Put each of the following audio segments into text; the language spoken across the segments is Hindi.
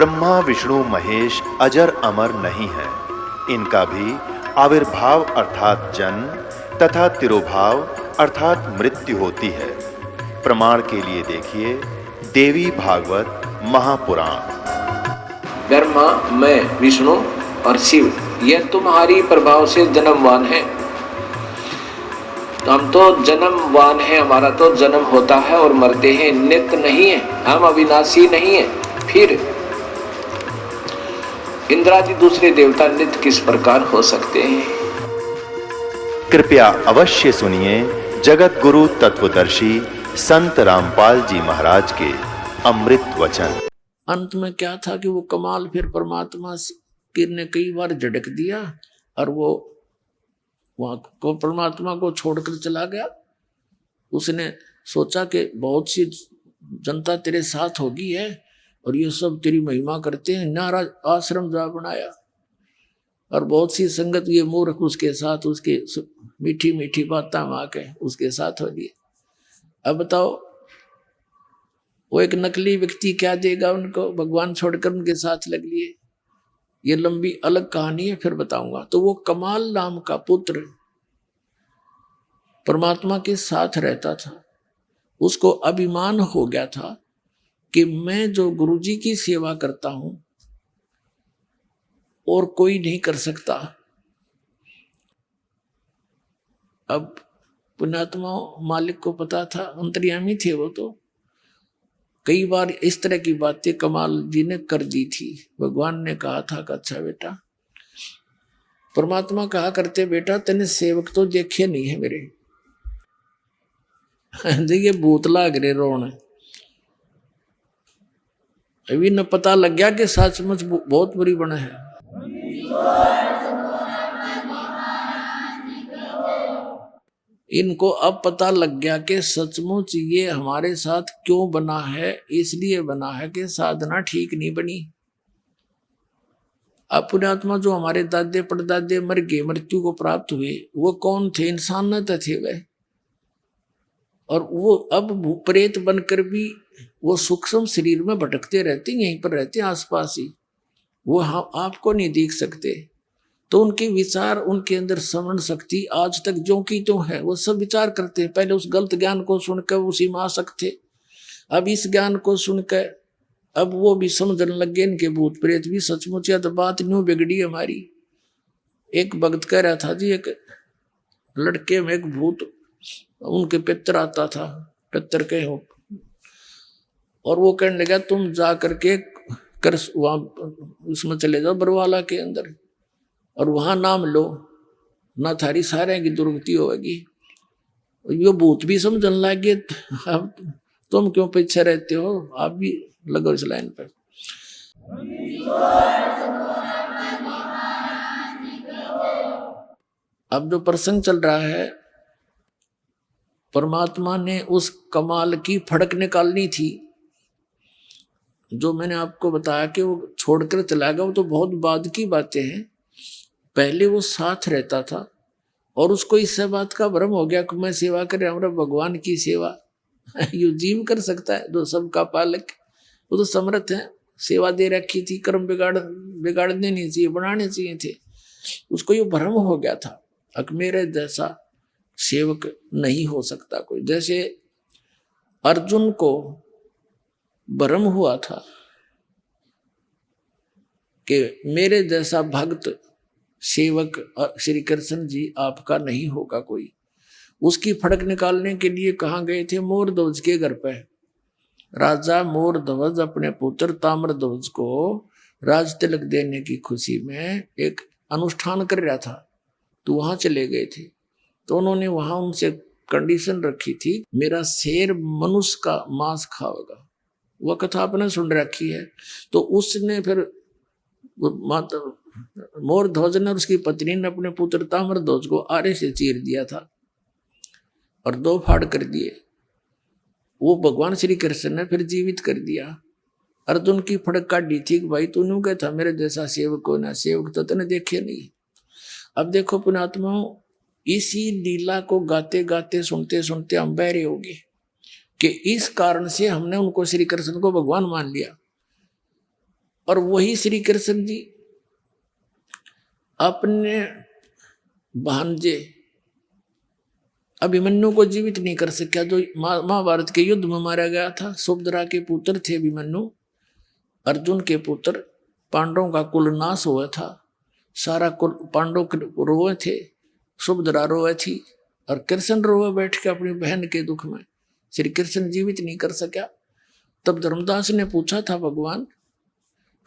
ब्रह्मा विष्णु महेश अजर अमर नहीं है। इनका भी आविर्भाव अर्थात जन्म तथा तिरोभाव अर्थात मृत्यु होती है। प्रमाण के लिए देखिए देवी भागवत महापुराण। ब्रह्मा, मैं, विष्णु और शिव, यह तुम्हारी प्रभाव से जन्मवान है। तो हम तो जन्मवान है, हमारा तो जन्म होता है और मरते हैं, नित्य नहीं है, हम अविनाशी नहीं है। फिर इंद्रादि दूसरे देवता नित्य किस प्रकार हो सकते हैं? कृपया अवश्य सुनिए जगत गुरु तत्वदर्शी संत रामपाल जी महाराज के अमृत वचन। अंत में क्या था कि वो कमाल फिर परमात्मा ने कई बार झटक दिया और वो वहां को परमात्मा को छोड़कर चला गया। उसने सोचा कि बहुत सी जनता तेरे साथ होगी है और ये सब तेरी महिमा करते हैं, नारा आश्रम जा बनाया और बहुत सी संगत ये मूर्ख उसके साथ उसके मीठी मीठी बातें माँ के उसके साथ हो लिए। अब बताओ वो एक नकली व्यक्ति क्या देगा उनको, भगवान छोड़कर उनके साथ लग लिए। ये लंबी अलग कहानी है, फिर बताऊंगा। तो वो कमाल नाम का पुत्र परमात्मा के साथ रहता था। उसको अभिमान हो गया था कि मैं जो गुरुजी की सेवा करता हूं और कोई नहीं कर सकता। अब पुण्यात्मा मालिक को पता था, अंतर्यामी थे वो, तो कई बार इस तरह की बातें कमाल जी ने कर दी थी। भगवान ने कहा था कि अच्छा बेटा, परमात्मा कहा करते बेटा तेने सेवक तो देखे नहीं है मेरे ये भूत लाग रहे रोने। अभी न पता लग गया कि सचमुच बहुत बुरी बना है। इनको अब पता लग गया कि सचमुच ये हमारे साथ क्यों बना है। इसलिए बना है कि साधना ठीक नहीं बनी। अब पुण्यात्मा जो हमारे दादे परदादे मर गए, मृत्यु को प्राप्त हुए, वो कौन थे? इंसान न तो थे वह। और वो अब प्रेत बनकर भी वो सूक्ष्म शरीर में भटकते रहते, यहीं पर रहते आसपास ही, वो हम आपको नहीं देख सकते। तो उनके विचार, उनके अंदर श्रवण शक्ति आज तक जो की तो है, वो सब विचार करते हैं। पहले उस गलत ज्ञान को सुनकर उसी में आसक्त थे, अब इस ज्ञान को सुनकर अब वो भी समझने लग गए इनके भूत प्रेत भी सचमुच। या तो बात न्यू बिगड़ी हमारी। एक भक्त कह रहा था जी, एक लड़के में एक भूत उनके पितर आता था, पितर के हो, और वो कहने लगा तुम जा करके कर वहां उसमें चले जाओ बरवाला के अंदर और वहां नाम लो, ना थारी सारे की दुर्गति होगी। ये भूत भी समझने लगे, अब तुम क्यों पीछे रहते हो, आप भी लगो इस लाइन पर। अब जो प्रसंग चल रहा है, परमात्मा ने उस कमाल की फड़क निकालनी थी। जो मैंने आपको बताया कि वो छोड़कर चला गया, वो तो बहुत बाद की बातें हैं। पहले वो साथ रहता था और उसको इस बात का भ्रम हो गया कि मैं सेवा कर रहा हूँ, भगवान की सेवा यू जीव कर सकता है जो सबका पालक, वो तो समर्थ है। सेवा दे रखी थी, कर्म बिगाड़ने नहीं चाहिए, बनाने चाहिए थे। उसको ये भ्रम हो गया था कि मेरे जैसा सेवक नहीं हो सकता कोई। जैसे अर्जुन को भ्रम हुआ था कि मेरे जैसा भक्त सेवक श्री कृष्ण जी आपका नहीं होगा कोई। उसकी फड़क निकालने के लिए कहाँ गए थे? मोरध्वज के घर पे। राजा मोरध्वज अपने पुत्र ताम्रध्वज को राज तिलक देने की खुशी में एक अनुष्ठान कर रहा था, तो वहां चले गए थे। तो उन्होंने वहां उनसे कंडीशन रखी थी, मेरा शेर मनुष्य का मांस खाएगा। वह कथा आपने सुन रखी है। तो उसने फिर माता मोरध्वज ने और उसकी पत्नी ने अपने पुत्र ताम्रध्वज को आरे से चीर दिया था और 2 फाड़ कर दिए। वो भगवान श्री कृष्ण ने फिर जीवित कर दिया। अर्जुन की फड़क काटी थी कि भाई तू न्यू कहता मेरे जैसा सेवक को ना, सेवक तो तूने देखे नहीं। अब देखो पुण्यात्माओं, इसी लीला को गाते गाते सुनते सुनते हम बहरे हो गए कि इस कारण से हमने उनको श्री कृष्ण को भगवान मान लिया। और वही श्री कृष्ण जी अपने भांजे अभिमन्यु को जीवित नहीं कर सका, जो महाभारत के युद्ध में मारा गया था। सुभद्रा के पुत्र थे अभिमन्यु, अर्जुन के पुत्र। पांडवों का कुल नाश हुआ था, सारा कुल पांडव रोए थे, सुभद्रा रोए थी, और कृष्ण रोए बैठ के अपनी बहन के दुख में। श्री कृष्ण जीवित नहीं कर सका। तब धर्मदास ने पूछा था भगवान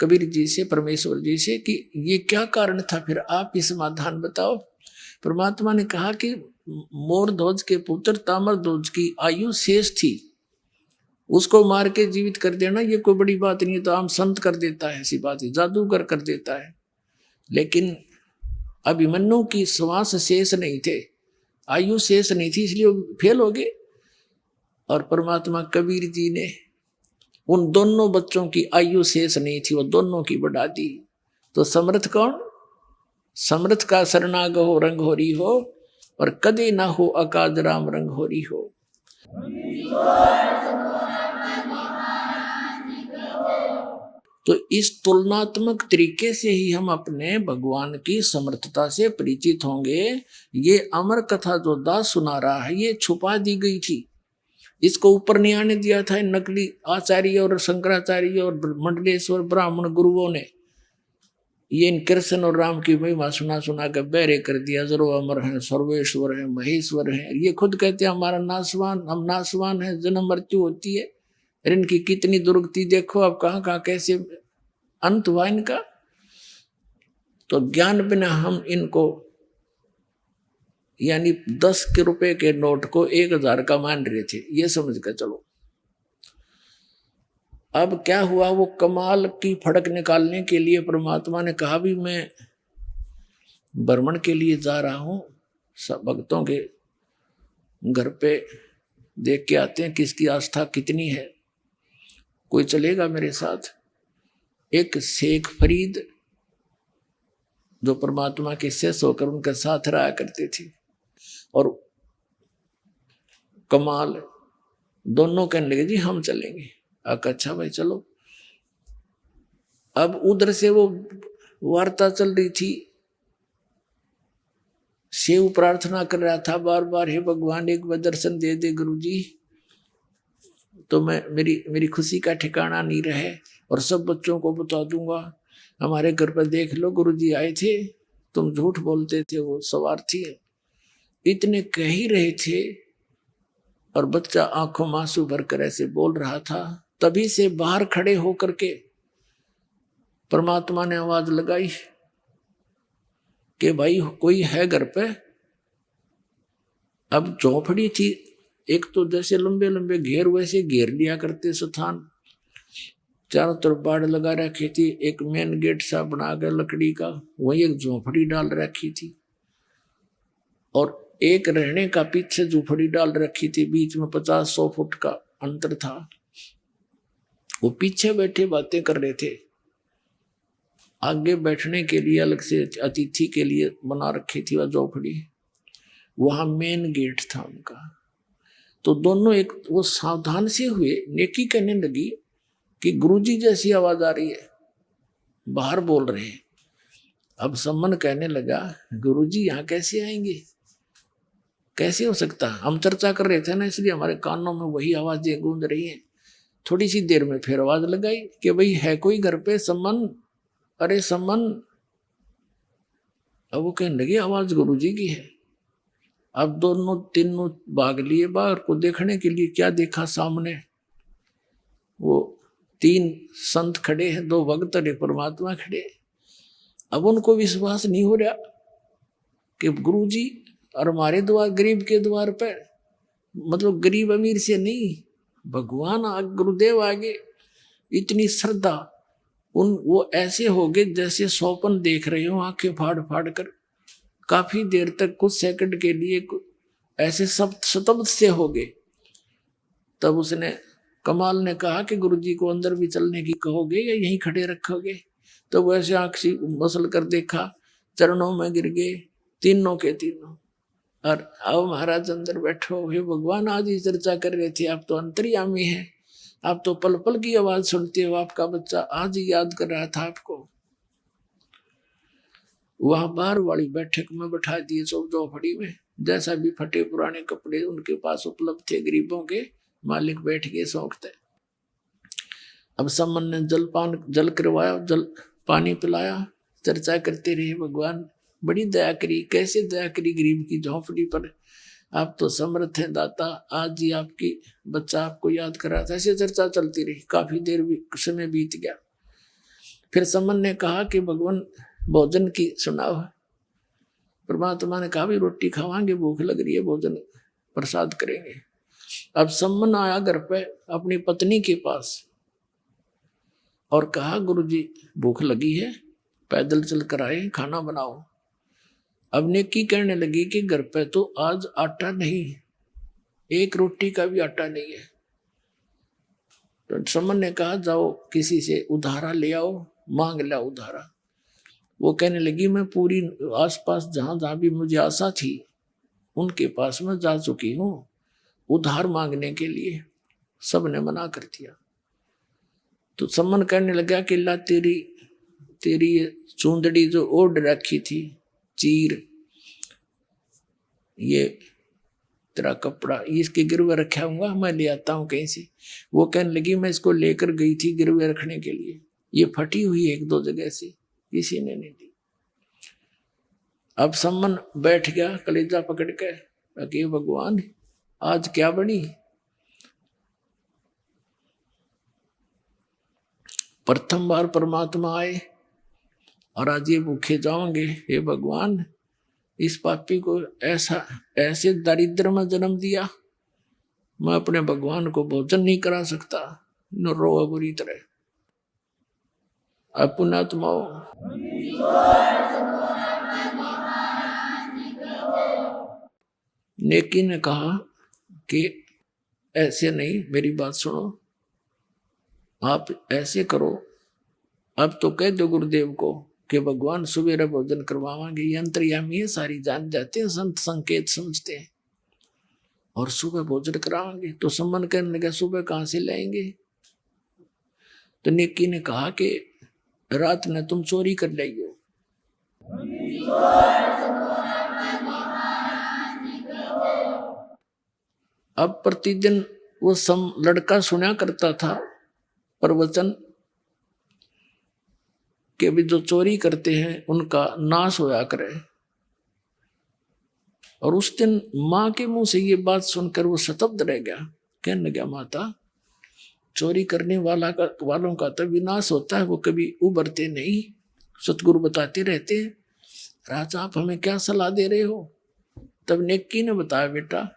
कबीर जी से, परमेश्वर जी से, कि ये क्या कारण था, फिर आप ही समाधान बताओ। परमात्मा ने कहा कि मोर ध्वज के पुत्र तामर ध्वज की आयु शेष थी, उसको मार के जीवित कर देना ये कोई बड़ी बात नहीं, तो आम संत कर देता है, ऐसी बात है, जादूगर कर देता है। लेकिन अभिमन्यु की श्वास शेष नहीं थे, आयु शेष नहीं थी, इसलिए वो फेल हो गए। और परमात्मा कबीर जी ने उन दोनों बच्चों की आयु शेष नहीं थी, वो दोनों की बढ़ा दी। तो समर्थ कौन? समर्थ का शरणागह हो रंग हो रही हो, और कदे ना हो अकाज राम रंग हो रही हो। तो इस तुलनात्मक तरीके से ही हम अपने भगवान की समर्थता से परिचित होंगे। ये अमर कथा जो दास सुना रहा है, ये छुपा दी गई थी, इसको ऊपर नहीं आने दिया था नकली आचार्य और शंकराचार्य और मंडलेश्वर ब्राह्मण गुरुओं ने। ये इन कृष्ण और राम की महिमा सुना सुना कर बहरे कर दिया, जरो अमर है, सर्वेश्वर है, महेश्वर है। ये खुद कहते हैं हमारा नासवान, हम नासवान है, जन्म मृत्यु होती है। इनकी कितनी दुर्गति देखो, अब कहाँ कहाँ कैसे अंत हुआ इनका। तो ज्ञान बिना हम इनको यानी 10 के रुपए के नोट को 1000 का मान रहे थे, ये समझ कर चलो। अब क्या हुआ, वो कमाल की फड़क निकालने के लिए परमात्मा ने कहा भी मैं भ्रमण के लिए जा रहा हूं, सब भक्तों के घर पे देख के आते हैं किसकी आस्था कितनी है, कोई चलेगा मेरे साथ। एक शेख फरीद जो परमात्मा के शिष्य होकर उनके साथ रहा करते थे, और कमाल दोनों कहने लगे जी हम चलेंगे। अच्छा भाई चलो। अब उधर से वो वार्ता चल रही थी, शिव प्रार्थना कर रहा था बार बार, हे भगवान एक बार दर्शन दे दे गुरुजी, तो मैं मेरी खुशी का ठिकाना नहीं रहे, और सब बच्चों को बता दूंगा हमारे घर पर देख लो गुरुजी आए थे, तुम झूठ बोलते थे, वो स्वार्थी है। इतने कह ही रहे थे, और बच्चा आंखों में आंसू भरकर ऐसे बोल रहा था। तभी से बाहर खड़े होकर के परमात्मा ने आवाज लगाई कि भाई कोई है घर पे। अब झोपड़ी थी, एक तो जैसे लंबे लंबे घेर वैसे घेर लिया करते स्थान, चारों तरफ बाड़ लगा रखी थी, एक मेन गेट सा बना कर लकड़ी का, वही एक झोपड़ी डाल रखी थी, और एक रहने का पीछे झोपड़ी डाल रखी थी, बीच में 50-100 फुट का अंतर था। वो पीछे बैठे बातें कर रहे थे, आगे बैठने के लिए अलग से अतिथि के लिए बना रखी थी वह झोपड़ी, वहां मेन गेट था उनका। तो दोनों एक वो सावधान से हुए, नेकी कहने लगी कि गुरुजी जैसी आवाज आ रही है, बाहर बोल रहे हैं। अब सम्मन कहने लगा गुरुजी यहाँ कैसे आएंगे, कैसे हो सकता है, हम चर्चा कर रहे थे ना, इसलिए हमारे कानों में वही आवाजें गूंज रही हैं। थोड़ी सी देर में फिर आवाज लगाई कि भाई है कोई घर पे सम्मन, अरे सम्मन। अब वो कहने लगे आवाज गुरुजी की है। अब दोनों तीनों भाग लिए बाहर को देखने के लिए। क्या देखा सामने, वो 3 संत खड़े हैं, 2 भक्त और 1 परमात्मा खड़े। अब उनको विश्वास नहीं हो रहा कि गुरुजी और हमारे द्वार, गरीब के द्वार पर, मतलब गरीब अमीर से नहीं, भगवान गुरुदेव आगे इतनी श्रद्धा। वो ऐसे हो गए जैसे स्वप्न देख रहे हो, आंखें फाड़ फाड़ कर। काफी देर तक, कुछ सेकंड के लिए ऐसे सब स्तब्ध से हो गए। तब उसने, कमाल ने कहा कि गुरुजी को अंदर भी चलने की कहोगे या यहीं खड़े रखोगे? तो वो ऐसे आंख सी मसल कर देखा, चरणों में गिर गए, तीनों के तीनों। और अब महाराज अंदर बैठो, हे भगवान आज ही चर्चा कर रहे थे, आप तो अंतर्यामी हैं, आप तो पल पल की आवाज सुनते हो, आपका बच्चा आज ही याद कर रहा था आपको। वहां बाहर वाली बैठक में बैठा दिए चौफड़ी में, जैसा भी फटे पुराने कपड़े उनके पास उपलब्ध थे गरीबों के, मालिक बैठ गए सौंकते। अब समन ने जल करवाया, जल पानी पिलाया, चर्चा करते रहे। भगवान बड़ी दया करी, कैसे दया करी गरीब की झोंपड़ी पर, आप तो समर्थ हैं दाता, आज ही आपकी बच्चा आपको याद कर रहा था। ऐसे चर्चा चलती रही, काफी देर भी समय बीत गया। फिर समन ने कहा कि भगवान भोजन की सुनाओ। परमात्मा ने कहा भी रोटी खावांगे, भूख लग रही है, भोजन प्रसाद करेंगे। अब समन आया घर पे अपनी पत्नी के पास और कहा गुरुजी भूख लगी है, पैदल चल कर आए, खाना बनाओ। अब नेकी कहने लगी कि घर पे तो आज आटा नहीं, एक रोटी का भी आटा नहीं है। तो समन ने कहा जाओ किसी से उधारा ले आओ, मांग ला उधारा। वो कहने लगी मैं पूरी आसपास जहां जहां भी मुझे आशा थी उनके पास में जा चुकी हूं उधार मांगने के लिए, सब ने मना कर दिया। तो समन कहने लगा कि ला तेरी चूंदड़ी जो ओढ़ रखी थी, चीर, ये तेरा कपड़ा, इसके गिरवे रखा हूँगा, मैं ले आता हूँ कहीं से। वो कहने लगी मैं इसको लेकर गई थी गिरवे रखने के लिए, ये फटी हुई एक दो जगह से, किसी ने नहीं दी। अब समन बैठ गया कलेजा पकड़ के, कि भगवान आज क्या बनी। प्रथम बार परमात्मा आए और आज ये भूखे जाओगे। हे भगवान इस पापी को ऐसे दरिद्र में जन्म दिया, मैं अपने भगवान को भोजन नहीं करा सकता, न रो बुरी तरह। अब पुण्यात्माओं, नेकी ने कहा कि ऐसे नहीं, मेरी बात सुनो, आप ऐसे करो, अब तो कह दो गुरुदेव को कि भगवान सुबह भोजन करवाएंगे, ये अंतर्यामी है, सारी जान जाते हैं, संत संकेत समझते हैं, और सुबह भोजन कराएंगे। तो सम्मन करने लगा सुबह कहाँ से लाएंगे। तो नेकी ने कहा कि रात ने तुम चोरी कर लाइयो। अब प्रतिदिन वो लड़का सुना करता था प्रवचन कि भी जो चोरी करते हैं उनका नाश होया करे। और उस दिन माँ के मुंह से ये बात सुनकर वो शतब्द रह गया, कहने लगा माता चोरी करने वालों का तो विनाश होता है, वो कभी उभरते नहीं। सतगुरु बताते रहते हैं। राजा आप हमें क्या सलाह दे रहे हो। तब नेकी ने बताया बेटा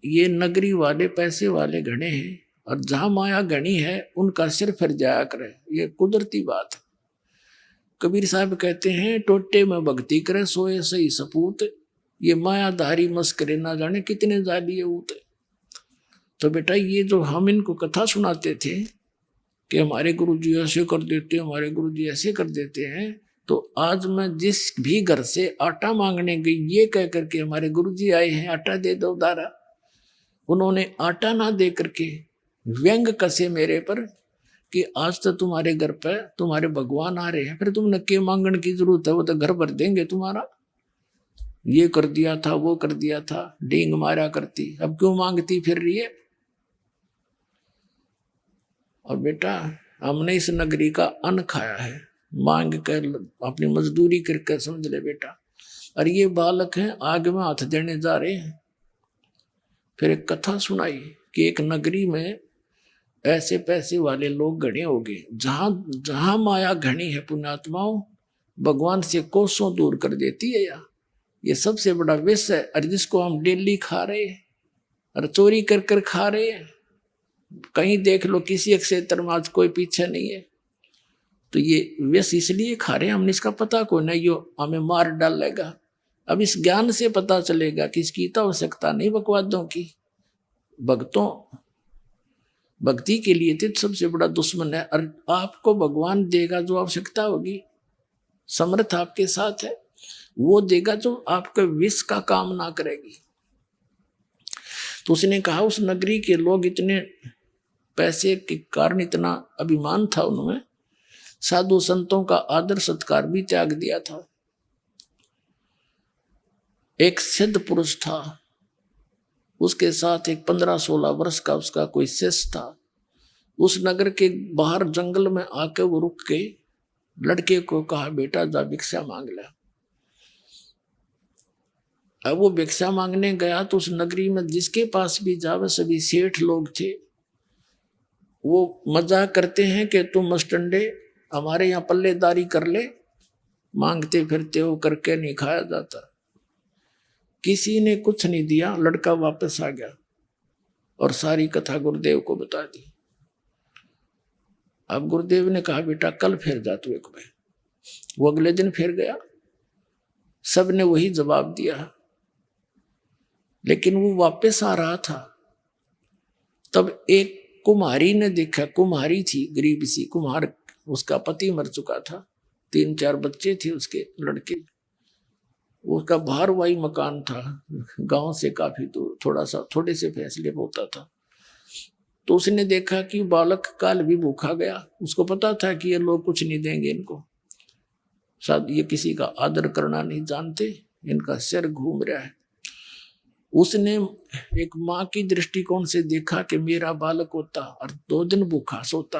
ये नगरी वाले पैसे वाले घने हैं, और जहां माया घनी है उनका सिर फिर जाया करे, ये कुदरती बात है। कबीर साहब कहते हैं टोटे में भक्ति करे सोए सही सपूत, ये मायाधारी मस्करे ना जाने कितने जालिए ऊते। तो बेटा ये जो हम इनको कथा सुनाते थे कि हमारे गुरुजी ऐसे कर देते हैं, हमारे गुरुजी ऐसे कर देते हैं, तो आज मैं जिस भी घर से आटा मांगने गई ये कह करके हमारे गुरुजी आए हैं आटा दे दो उधारा, उन्होंने आटा ना दे करके व्यंग कसे मेरे पर कि आज तो तुम्हारे घर पे तुम्हारे भगवान आ रहे हैं, फिर तुमने के मांगने की जरूरत है, वो तो घर भर देंगे तुम्हारा। ये कर दिया था वो कर दिया था, डींग मारा करती, अब क्यों मांगती फिर रही है। और बेटा हमने इस नगरी का अन्न खाया है, मांग कर अपनी मजदूरी करके समझ ले बेटा। और ये बालक हैं आग में हाथ देने जा रहे हैं। फिर एक कथा सुनाई कि एक नगरी में ऐसे पैसे वाले लोग घने हो गए, जहां माया घनी है पुण्यात्माओं भगवान से कोसों दूर कर देती है। यार ये सबसे बड़ा विष है, और जिसको हम डेली खा रहे हैं और चोरी कर कर खा रहे हैं। कहीं देख लो किसी एक क्षेत्र में आज कोई पीछे नहीं है। तो ये विष इसलिए खा रहे हैं हम, इसका पता कोई नहीं, यो हमें मार डालेगा। अब इस ज्ञान से पता चलेगा कि इसकी तो आवश्यकता नहीं बकवादों की। भक्ति के लिए तो सबसे बड़ा दुश्मन है, और आपको भगवान देगा जो आवश्यकता होगी, समर्थ आपके साथ है, वो देगा जो आपके विष का काम ना करेगी। तो उसने कहा उस नगरी के लोग इतने पैसे के कारण इतना अभिमान था उनमें, साधु संतों का आदर सत्कार भी त्याग दिया था। एक सिद्ध पुरुष था, उसके साथ एक 15-16 वर्ष का उसका कोई शिष्य था। उस नगर के बाहर जंगल में आके वो रुक के लड़के को कहा, बेटा जा भिक्षा मांग ले। अब वो भिक्षा मांगने गया तो उस नगरी में जिसके पास भी जावे सभी सेठ लोग थे। वो मजाक करते हैं कि तुम मस्टंडे हमारे यहाँ पल्लेदारी कर ले, मांगते फिरते हो, करके नहीं खाया जाता। किसी ने कुछ नहीं दिया, लड़का वापस आ गया और सारी कथा गुरुदेव को बता दी। अब गुरुदेव ने कहा, बेटा कल फिर जा तू एक बार। वो अगले दिन फिर गया, सबने वही जवाब दिया, लेकिन वो वापस आ रहा था। तब एक कुम्हारी ने देखा, कुम्हारी थी गरीब सी कुम्हार, उसका पति मर चुका था, 3-4 बच्चे थे उसके लड़के। उसका भारवाही मकान था, गांव से काफी दूर, थोड़े से फैसले में होता था। तो उसने देखा कि बालक काल भी भूखा गया। उसको पता था कि ये लोग कुछ नहीं देंगे इनको, शायद ये किसी का आदर करना नहीं जानते, इनका सिर घूम रहा है। उसने एक माँ की दृष्टिकोण से देखा कि मेरा बालक होता और 2 दिन भूखा सोता,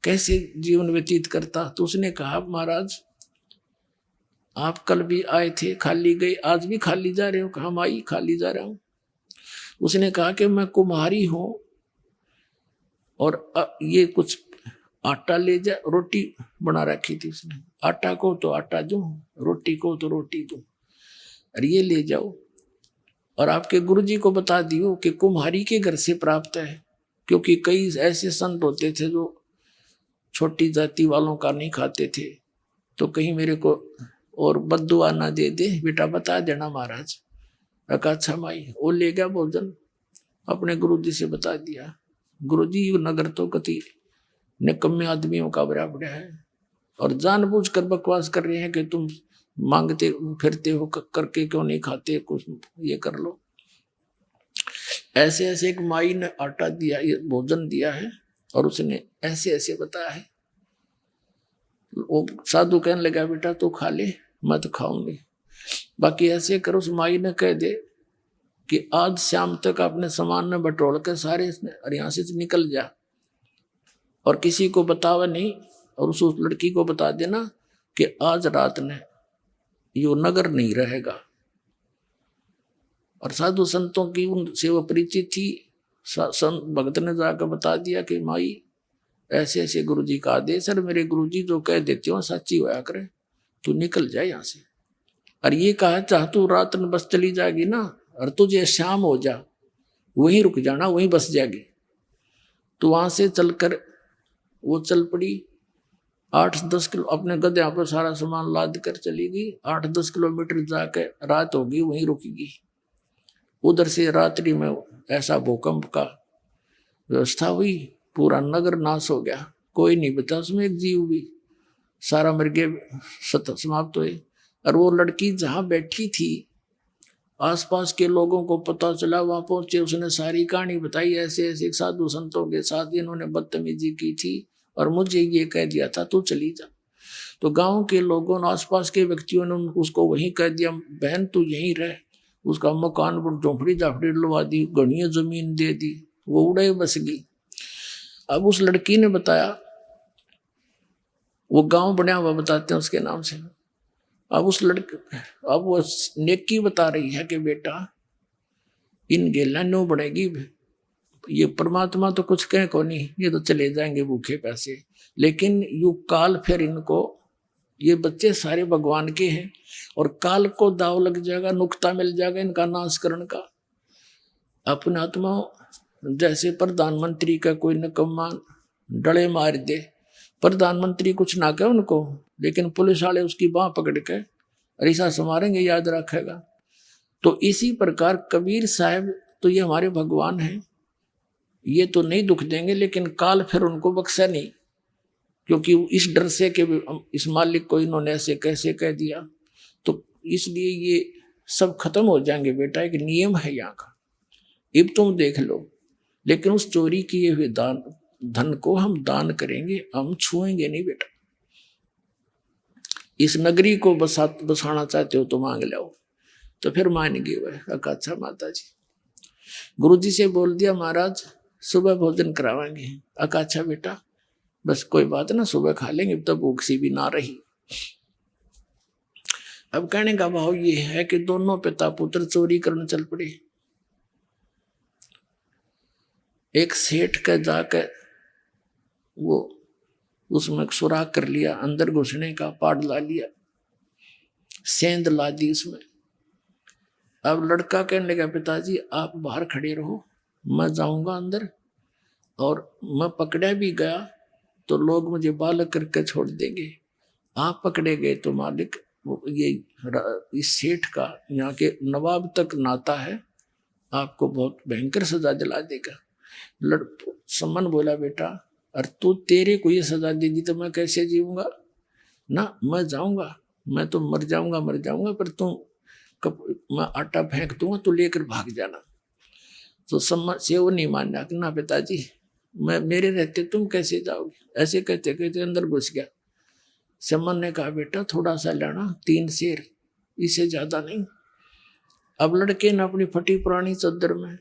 कैसे जीवन व्यतीत करता। तो उसने कहा, महाराज आप कल भी आए थे, खाली गए, आज भी खाली जा रहे हो? कहा, माई खाली जा रहा हूं। उसने कहा कि मैं कुम्हारी हूं और ये कुछ आटा ले जा, रोटी बना रखी थी उसने, आटा को तो आटा दूं, रोटी को तो रोटी दूं, और ये ले जाओ और आपके गुरुजी को बता दियो कि कुम्हारी के घर से प्राप्त है। क्योंकि कई ऐसे संत होते थे जो छोटी जाति वालों का नहीं खाते थे, तो कहीं मेरे को और बद्दुआ ना दे दे, बेटा बता देना महाराज। रखा, अच्छा माई। वो ले गया भोजन, अपने गुरुजी से बता दिया। गुरुजी नगर तो कति निकम्मे आदमियों का बड़ा बड़ा है और जानबूझकर बकवास कर रहे हैं कि तुम मांगते फिरते हो, करके क्यों नहीं खाते, कुछ ये कर लो। ऐसे ऐसे एक माई ने आटा दिया, ये भोजन दिया है और उसने ऐसे ऐसे बताया है। वो साधु कहने लगा, बेटा तू खा ले, मैं तो खाऊंगी, बाकी ऐसे कर। उस माई ने कह दे कि आज शाम तक अपने सामान ने बटोर के सारे यहाँ से निकल जा और किसी को बतावा नहीं। और उस लड़की को बता देना कि आज रात ने यो नगर नहीं रहेगा। और साधु संतों की उनसे वो परिचित थी। संत भगत ने जाकर बता दिया कि माई ऐसे ऐसे गुरुजी का आदेश है, मेरे गुरुजी जो कह देते हो सच्ची होया करे, तू निकल जाए यहाँ से। और ये कहा, चाह तू रात में बस चली जाएगी ना, और तुझे शाम हो जा, वहीं रुक जाना, वहीं बस जाएगी। तो वहां से चलकर वो चल पड़ी। 8-10 किलो अपने गधे पर सारा सामान लाद कर चली गई। 8-10 किलोमीटर जाकर रात होगी, वहीं रुकेगी। उधर से रात्रि में ऐसा भूकंप का व्यवस्था हुई, पूरा नगर नाश हो गया, कोई नहीं बचा उसमें एक जीव भी, सारा मर गए, समाप्त हुए। और वो लड़की जहाँ बैठी थी, आसपास के लोगों को पता चला, वहां पहुंचे, उसने सारी कहानी बताई। ऐसे ऐसे साधु संतों के साथ इन्होंने बदतमीजी की थी और मुझे ये कह दिया था तू चली जा। तो गांव के लोगों ने, आसपास के व्यक्तियों ने उसको वहीं कह दिया, बहन तू यहीं रह। उसका मकान पर झोंपड़ी झापड़ी लगा दी, गणिया जमीन दे दी, वो उड़े बस गई। अब उस लड़की ने बताया, वो गांव बना हुआ बताते हैं उसके नाम से। अब वो नेकी बता रही है कि बेटा इन गेला नो बढ़ेगी, ये परमात्मा तो कुछ कहे को नहीं, ये तो चले जाएंगे भूखे पैसे, लेकिन यू काल फिर इनको, ये बच्चे सारे भगवान के हैं और काल को दाव लग जाएगा, नुक्ता मिल जाएगा इनका नाश करने का। अपने आत्मा जैसे प्रधानमंत्री का कोई निकम्मा डले मार दे, प्रधानमंत्री कुछ ना कहे उनको, लेकिन पुलिस वाले उसकी बांह पकड़ के ऐसा संवारेंगे, याद रखेगा। तो इसी प्रकार कबीर साहब तो ये हमारे भगवान हैं, ये तो नहीं दुख देंगे, लेकिन काल फिर उनको बख्शा नहीं, क्योंकि इस डर से कि इस मालिक को इन्होंने ऐसे कैसे कह दिया, तो इसलिए ये सब खत्म हो जाएंगे बेटा, एक नियम है यहाँ का, अब तुम देख लो। लेकिन उस चोरी किए हुए धन को हम दान करेंगे, हम छुएंगे नहीं बेटा। इस नगरी को बसाना चाहते हो तो मांग लो। तो फिर मान गए वह। अच्छा माता जी, गुरुजी से बोल दिया महाराज सुबह भोजन करावाएंगे। अच्छा बेटा बस कोई बात ना, सुबह खा लेंगे, तो भूख सी भी ना रही। अब कहने का भाव ये है कि दोनों पिता पुत्र चोरी करने चल पड़े। एक सेठ का जाकर वो उसमें सुराख कर लिया, अंदर घुसने का पाड़ ला लिया, सेंध ला दी उसमें। अब लड़का कहने लगा पिताजी आप बाहर खड़े रहो, मैं जाऊंगा अंदर, और मैं पकड़ा भी गया तो लोग मुझे बालक करके छोड़ देंगे। आप पकड़े गए तो मालिक ये इस सेठ का यहाँ के नवाब तक नाता है, आपको बहुत भयंकर सजा दिला देगा। सम्मन बोला बेटा अरे तू तेरे को ये सजा दे दी तो मैं कैसे जीऊंगा ना, मैं जाऊंगा, मैं तो मर जाऊंगा, पर मैं आटा फेंक दूंगा तो लेकर भाग जाना। तो सम्मन से वो नहीं मानना कि ना पिताजी मैं मेरे रहते तुम कैसे जाओगे। ऐसे कहते कहते अंदर घुस गया। सम्मन ने कहा बेटा थोड़ा सा लेना, 3 शेर, इससे ज्यादा नहीं। अब लड़के ने अपनी फटी पुरानी चद्दर में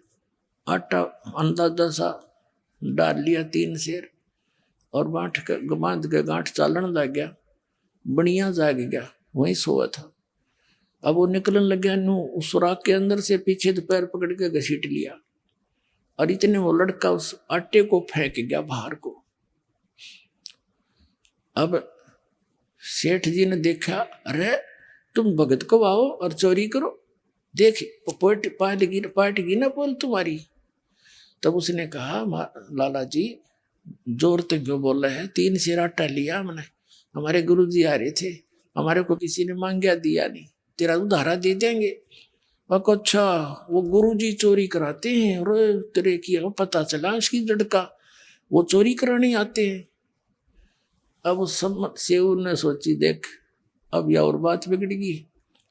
आटा अंदाजा सा डाल लिया, 3 शेर, और बांध के गांठ चालन लग गया। बढ़िया जाग गया, वहीं सोया था। अब वो निकलने लग गया, उस सुराख के अंदर से पीछे पैर पकड़ के घसीट लिया, और इतने वो लड़का उस आटे को फेंक गया बाहर को। अब सेठ जी ने देखा, अरे तुम भगत को आओ और चोरी करो, देख पाटेगी ना बोल तुम्हारी। तब उसने कहा लाला जी जोर तक क्यों बोल रहे हैं, 3 शेर आटा लिया हमने, हमारे गुरुजी आ रहे थे, हमारे को किसी ने मांगा दिया नहीं, तेरा उधारा दे देंगे। अच्छा वो गुरुजी चोरी कराते हैं, और तेरे की पता चला उसकी लड़का वो चोरी कराने आते हैं। अब सब सेव ने सोची देख अब यह और बात बिगड़ेगी,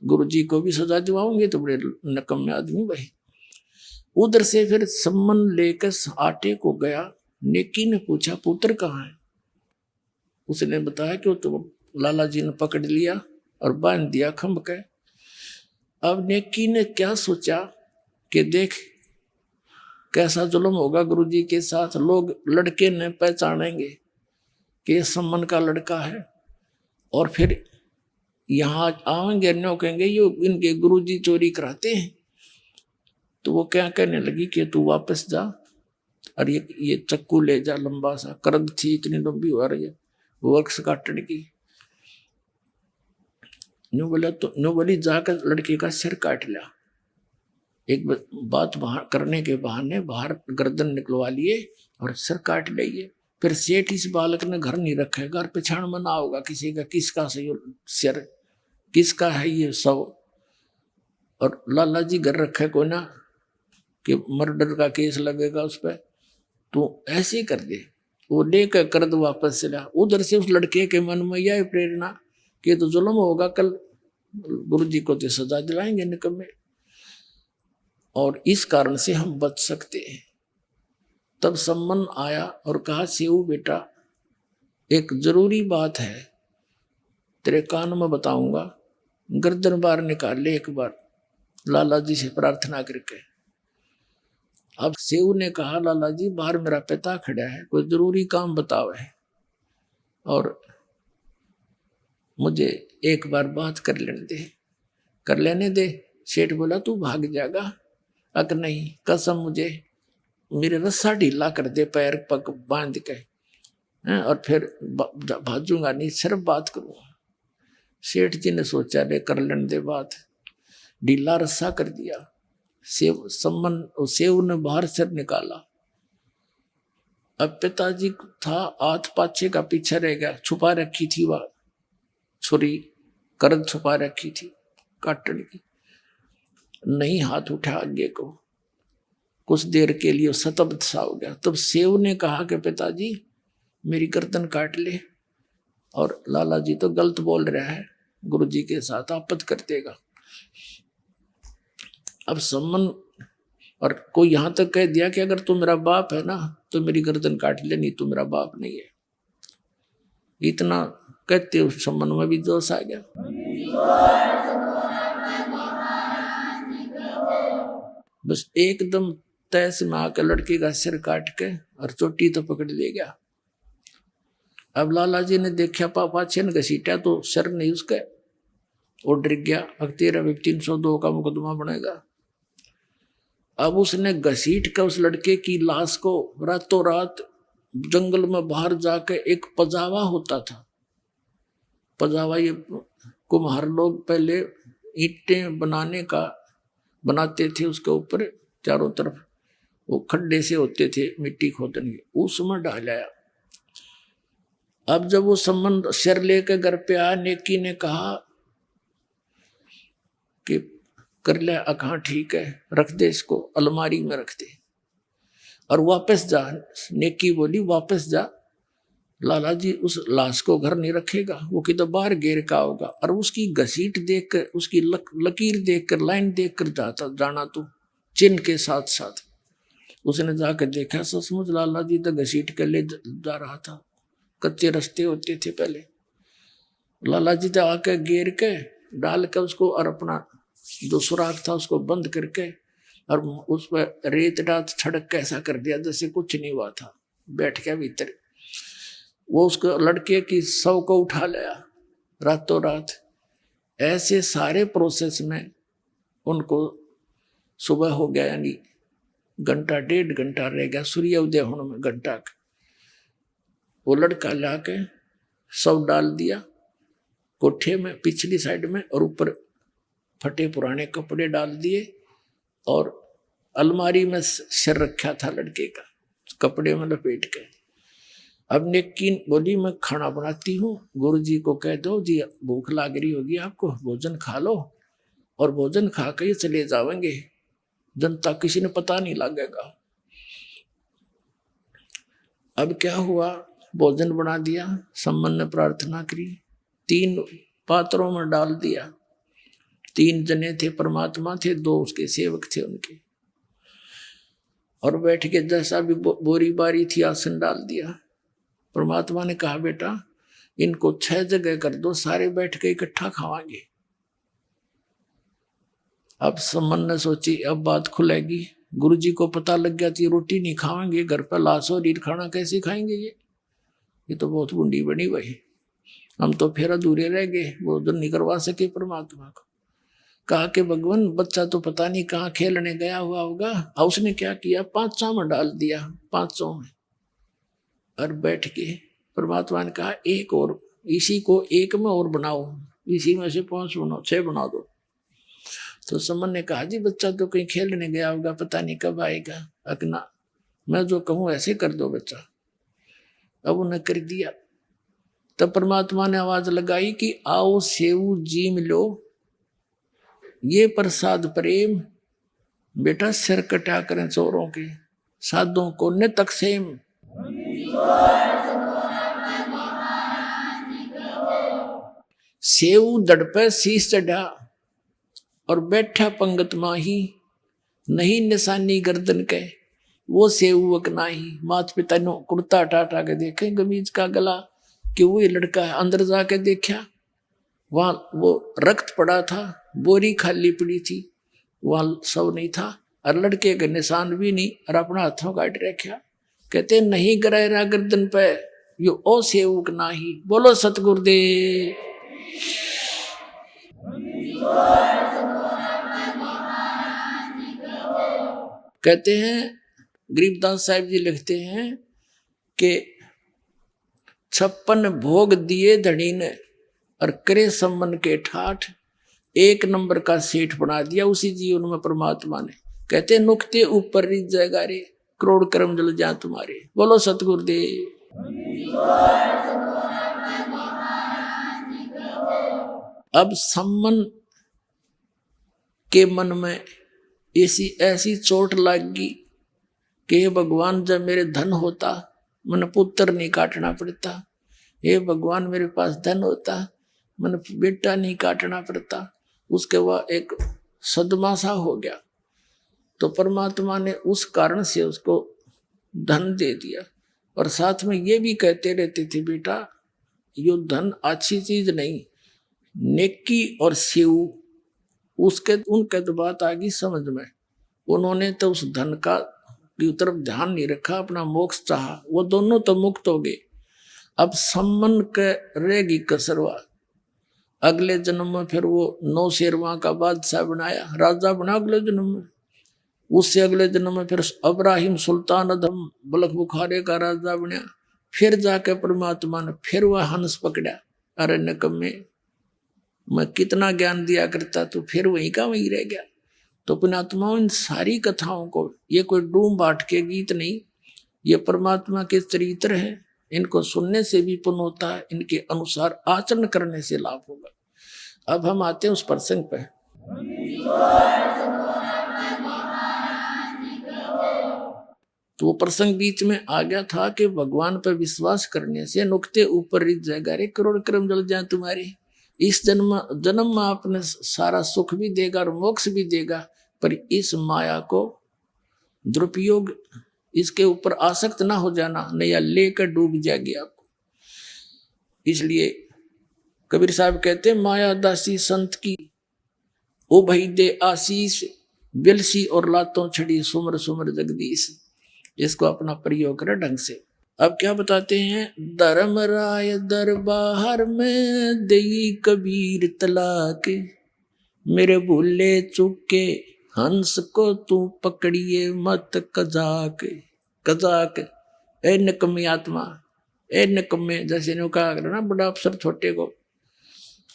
गुरुजी को भी सजा दिवाओगे तो बड़े नकम्मे आदमी भाई। उधर से फिर सम्मन लेकर आटे को गया। नेकी ने पूछा पुत्र कहाँ है। उसने बताया कि वो तो लाला जी ने पकड़ लिया और बांध दिया खंभ के। अब नेकी ने क्या सोचा कि देख कैसा जुल्म होगा गुरुजी के साथ, लोग लड़के ने पहचानेंगे कि ये सम्मन का लड़का है, और फिर यहाँ आएंगे न्यो कहेंगे ये इनके गुरुजी चोरी कराते हैं। तो वो क्या कहने लगी कि तू वापस जा और ये चक्कू ले जा, लंबा सा करद थी इतनी लंबी हो रही है वक्स काटने की। न्यू बोला तो न्यू बोली जाकर लड़के का सिर काट लिया। एक बात बाहर करने के बहाने बाहर गर्दन निकलवा लिए और सिर काट लिए। फिर सेठ इस बालक ने घर नहीं रखा, घर पे छान मना होगा किसी का, किसका सही सिर, किसका है ये सब। और लाला जी घर रखे को ना कि मर्डर का केस लगेगा उस पर, तो ऐसे कर दे। वो लेकर कर दो वापस चला। उधर से उस लड़के के मन में यह प्रेरणा कि तो जुल्म होगा, कल गुरुजी को तो सजा दिलाएंगे निकम्मे, और इस कारण से हम बच सकते हैं। तब सम्मन आया और कहा सेऊ बेटा एक जरूरी बात है, तेरे कान में बताऊंगा, गर्दन बाहर निकाल ले एक बार लाला जी से प्रार्थना करके। अब सेऊ ने कहा लाला जी बाहर मेरा पिता खड़ा है, कोई जरूरी काम बताओ है और मुझे एक बार बात कर लेने दे। सेठ बोला तू भाग जाएगा? अक नहीं, कसम मुझे मेरे रस्सा ढीला कर दे, पैर पग बांध के, और फिर भाजूंगा नहीं, सिर्फ बात करूंगा। सेठ जी ने सोचा ले कर लेने दे बात, ढीला रस्सा कर दिया। सेव ने बाहर सिर निकाला। अब पिताजी था हाथ पाछे का पीछे रह गया, छुपा रखी थी वह छुरी, करद छुपा रखी थी काटने की, नहीं हाथ उठा आगे को। कुछ देर के लिए सतब्ध सा हो गया। तब सेव ने कहा कि पिताजी मेरी गर्दन काट ले, और लाला जी तो गलत बोल रहा है, गुरुजी के साथ आपत्ति कर देगा। अब सम्मन और कोई यहां तक कह दिया कि अगर तू मेरा बाप है ना तो मेरी गर्दन काट ले, नहीं तू मेरा बाप नहीं है। इतना कहते उस संबंध में भी जोश आ गया। बस एकदम तैस में आकर लड़के का सिर काट के और चोटी तो पकड़ ले गया। अब लाला जी ने देखा पापा छेन घसीटा तो सिर नहीं उसका, वो डर गया। अब तेरा भी 302 का मुकदमा बनेगा। अब उसने घसीट कर उस लड़के की लाश को रातों रात जंगल में बाहर जाके, एक पजावा होता था, पजावा ये कुम्हार लोग पहले ईंटें बनाते थे, उसके ऊपर चारों तरफ वो खड्डे से होते थे मिट्टी खोदने के, उसमें डालाया। अब जब वो संबंध सिर लेकर घर पे आया, नेकी ने कहा कि कर ले अखा ठीक है, रख दे इसको अलमारी में रख दे और वापस जा। नेकी बोली वापस जा, लाला जी उस लाश को घर नहीं रखेगा, वो किधर बाहर घेर का होगा। और उसकी घसीट देखकर, उसकी लकीर देखकर, लाइन देखकर जाना तू चिन्ह के साथ साथ। उसने जाकर देखा, सचमुच लाला जी तो घसीट कर ले जा रहा था। कच्चे रास्ते होते थे पहले। लाला जी तो आके घेर के डाल के उसको और अपना जो सुराख था उसको बंद करके और उस पर रेत डात छड़क के ऐसा कर दिया जैसे कुछ नहीं हुआ था। बैठ गया भीतर। वो उसको लड़के की शव को उठा लिया रातों रात। ऐसे सारे प्रोसेस में उनको सुबह हो गया, यानी घंटा 1.5 घंटा रह गया सूर्य उदय होने में, घंटा का। वो लड़का लाके शव डाल दिया कोठे में पिछली साइड में, और ऊपर फटे पुराने कपड़े डाल दिए और अलमारी में सिर रखा था लड़के का, कपड़े में लपेट के। अब नेकी बोली मैं खाना बनाती हूँ, गुरुजी को कह दो जी भूख लग रही होगी आपको, भोजन खा लो और भोजन खा के चले जाएंगे, जनता किसी ने पता नहीं लगेगा। अब क्या हुआ, भोजन बना दिया, सम्मन ने प्रार्थना करी, 3 पात्रों में डाल दिया। 3 जने थे, परमात्मा थे, 2 उसके सेवक थे उनके, और बैठ के जैसा भी बोरी बारी थी आसन डाल दिया। परमात्मा ने कहा बेटा इनको 6 जगह कर दो, सारे बैठ के इकट्ठा खावांगे। अब सम्मन ने सोची अब बात खुलेगी, गुरुजी को पता लग गया कि रोटी नहीं खाएंगे, घर पर लाश और ईट खाना कैसे खाएंगे, ये तो बहुत बुंडी बनी भाई, हम तो फिर अधूरे रह गए, भोजन नहीं करवा सके। परमात्मा को कहा कि भगवान बच्चा तो पता नहीं कहाँ खेलने गया हुआ होगा। और उसने क्या किया, 500 में डाल दिया, 500 में, और बैठ के परमात्मा ने कहा एक और, इसी को 1 में और बनाओ, इसी में से 5 बनाओ, 6 बना दो। तो समन ने कहा जी बच्चा तो कहीं खेलने गया होगा, पता नहीं कब आएगा, अकना मैं जो कहूँ ऐसे कर दो बच्चा। अब उन्हें कर दिया। तब परमात्मा ने आवाज लगाई कि आओ सेऊ जीम लो, ये प्रसाद प्रेम, बेटा सिर कटा करें चोरों के, साधुओं को न तकसेम। सेऊ दड़ पे शीश चढ़ा और बैठा पंगत माही, नहीं निशानी गर्दन के वो सेवक नाही। माता पिता ने कुर्ता टाटा के देखे गमीज का गला कि वो ये लड़का है। अंदर जाके देखा वहां वो रक्त पड़ा था, बोरी खाली पड़ी थी, वहां सब नहीं था और लड़के के निशान भी नहीं, और अपना हाथों काट रखा। कहते नहीं गरायरा गर्दन पे यो ओ सेवक नाही। बोलो सतगुरुदेव। कहते हैं गरीबदास साहिब जी लिखते हैं कि 56 भोग दिए धनी ने और करे सम्मन के ठाठ, 1 नंबर का सेठ बना दिया उसी जीवन में परमात्मा ने। कहते नुक्ते ऊपर रिज जाएगा रे, करोड़ कर्म जल जा तुम्हारे। बोलो सतगुरुदेव। अब सम्मन के मन में ऐसी चोट लगी कि हे भगवान जब मेरे धन होता मैंने पुत्र नहीं काटना पड़ता, हे भगवान मेरे पास धन होता मैंने बेटा नहीं काटना पड़ता। उसके बाद एक सदमा सा हो गया। तो परमात्मा ने उस कारण से उसको धन दे दिया। और साथ में ये भी कहते रहते थे, बेटा यो धन अच्छी चीज नहीं, नेकी और शिव उनके तो बात आ गई समझ में। उन्होंने तो उस धन का की तरफ ध्यान नहीं रखा, अपना मोक्ष चाहा, वो दोनों तो मुक्त हो गए। अब सम्मन के रहेगी कसरवा। अगले जन्म में फिर वो 9 शेरवा का बादशाह बनाया, राजा बना अगले जन्म में। उससे अगले जन्म में फिर अब्राहिम सुल्तान अदम बलख बुखारे का राजा बना। फिर जाके परमात्मा ने फिर वह हंस पकड़ा, अरे निकम्मे मैं कितना ज्ञान दिया करता, तो फिर वहीं का वहीं रह गया। तो पुण्यात्माओं, इन सारी कथाओं को, ये कोई डूम बाट के गीत नहीं, ये परमात्मा के चरित्र हैं। इनको सुनने से भी पुण्य होता है, इनके अनुसार आचरण करने से लाभ होगा। अब हम आते हैं उस प्रसंग पे। तो वो प्रसंग बीच में आ गया था कि भगवान पर विश्वास करने से नुक्ते ऊपर रिझ जाएगा, रे करोड़ कर्म जल जाए तुम्हारे। इस जन्म में आपने सारा सुख भी देगा और मोक्ष भी देगा, पर इस माया को दुरुपयोग, इसके ऊपर आसक्त ना हो जाना, नया लेकर डूब जाएगी आपको। इसलिए कबीर साहब कहते हैं, माया दासी संत की ओ भई दे आशीष, बिलसी और लातों छड़ी सुमर सुमर जगदीश। इसको अपना प्रयोग करे ढंग से। अब क्या बताते हैं, धर्मराय दरबार में देई कबीर तलाक, मेरे भूले चुके हंस को तू पकड़िए मत कजाक। कजाक ए निकम्मी आत्मा, ए निकम्मे, जैसे ने कहा ना बड़ा अफसर छोटे को,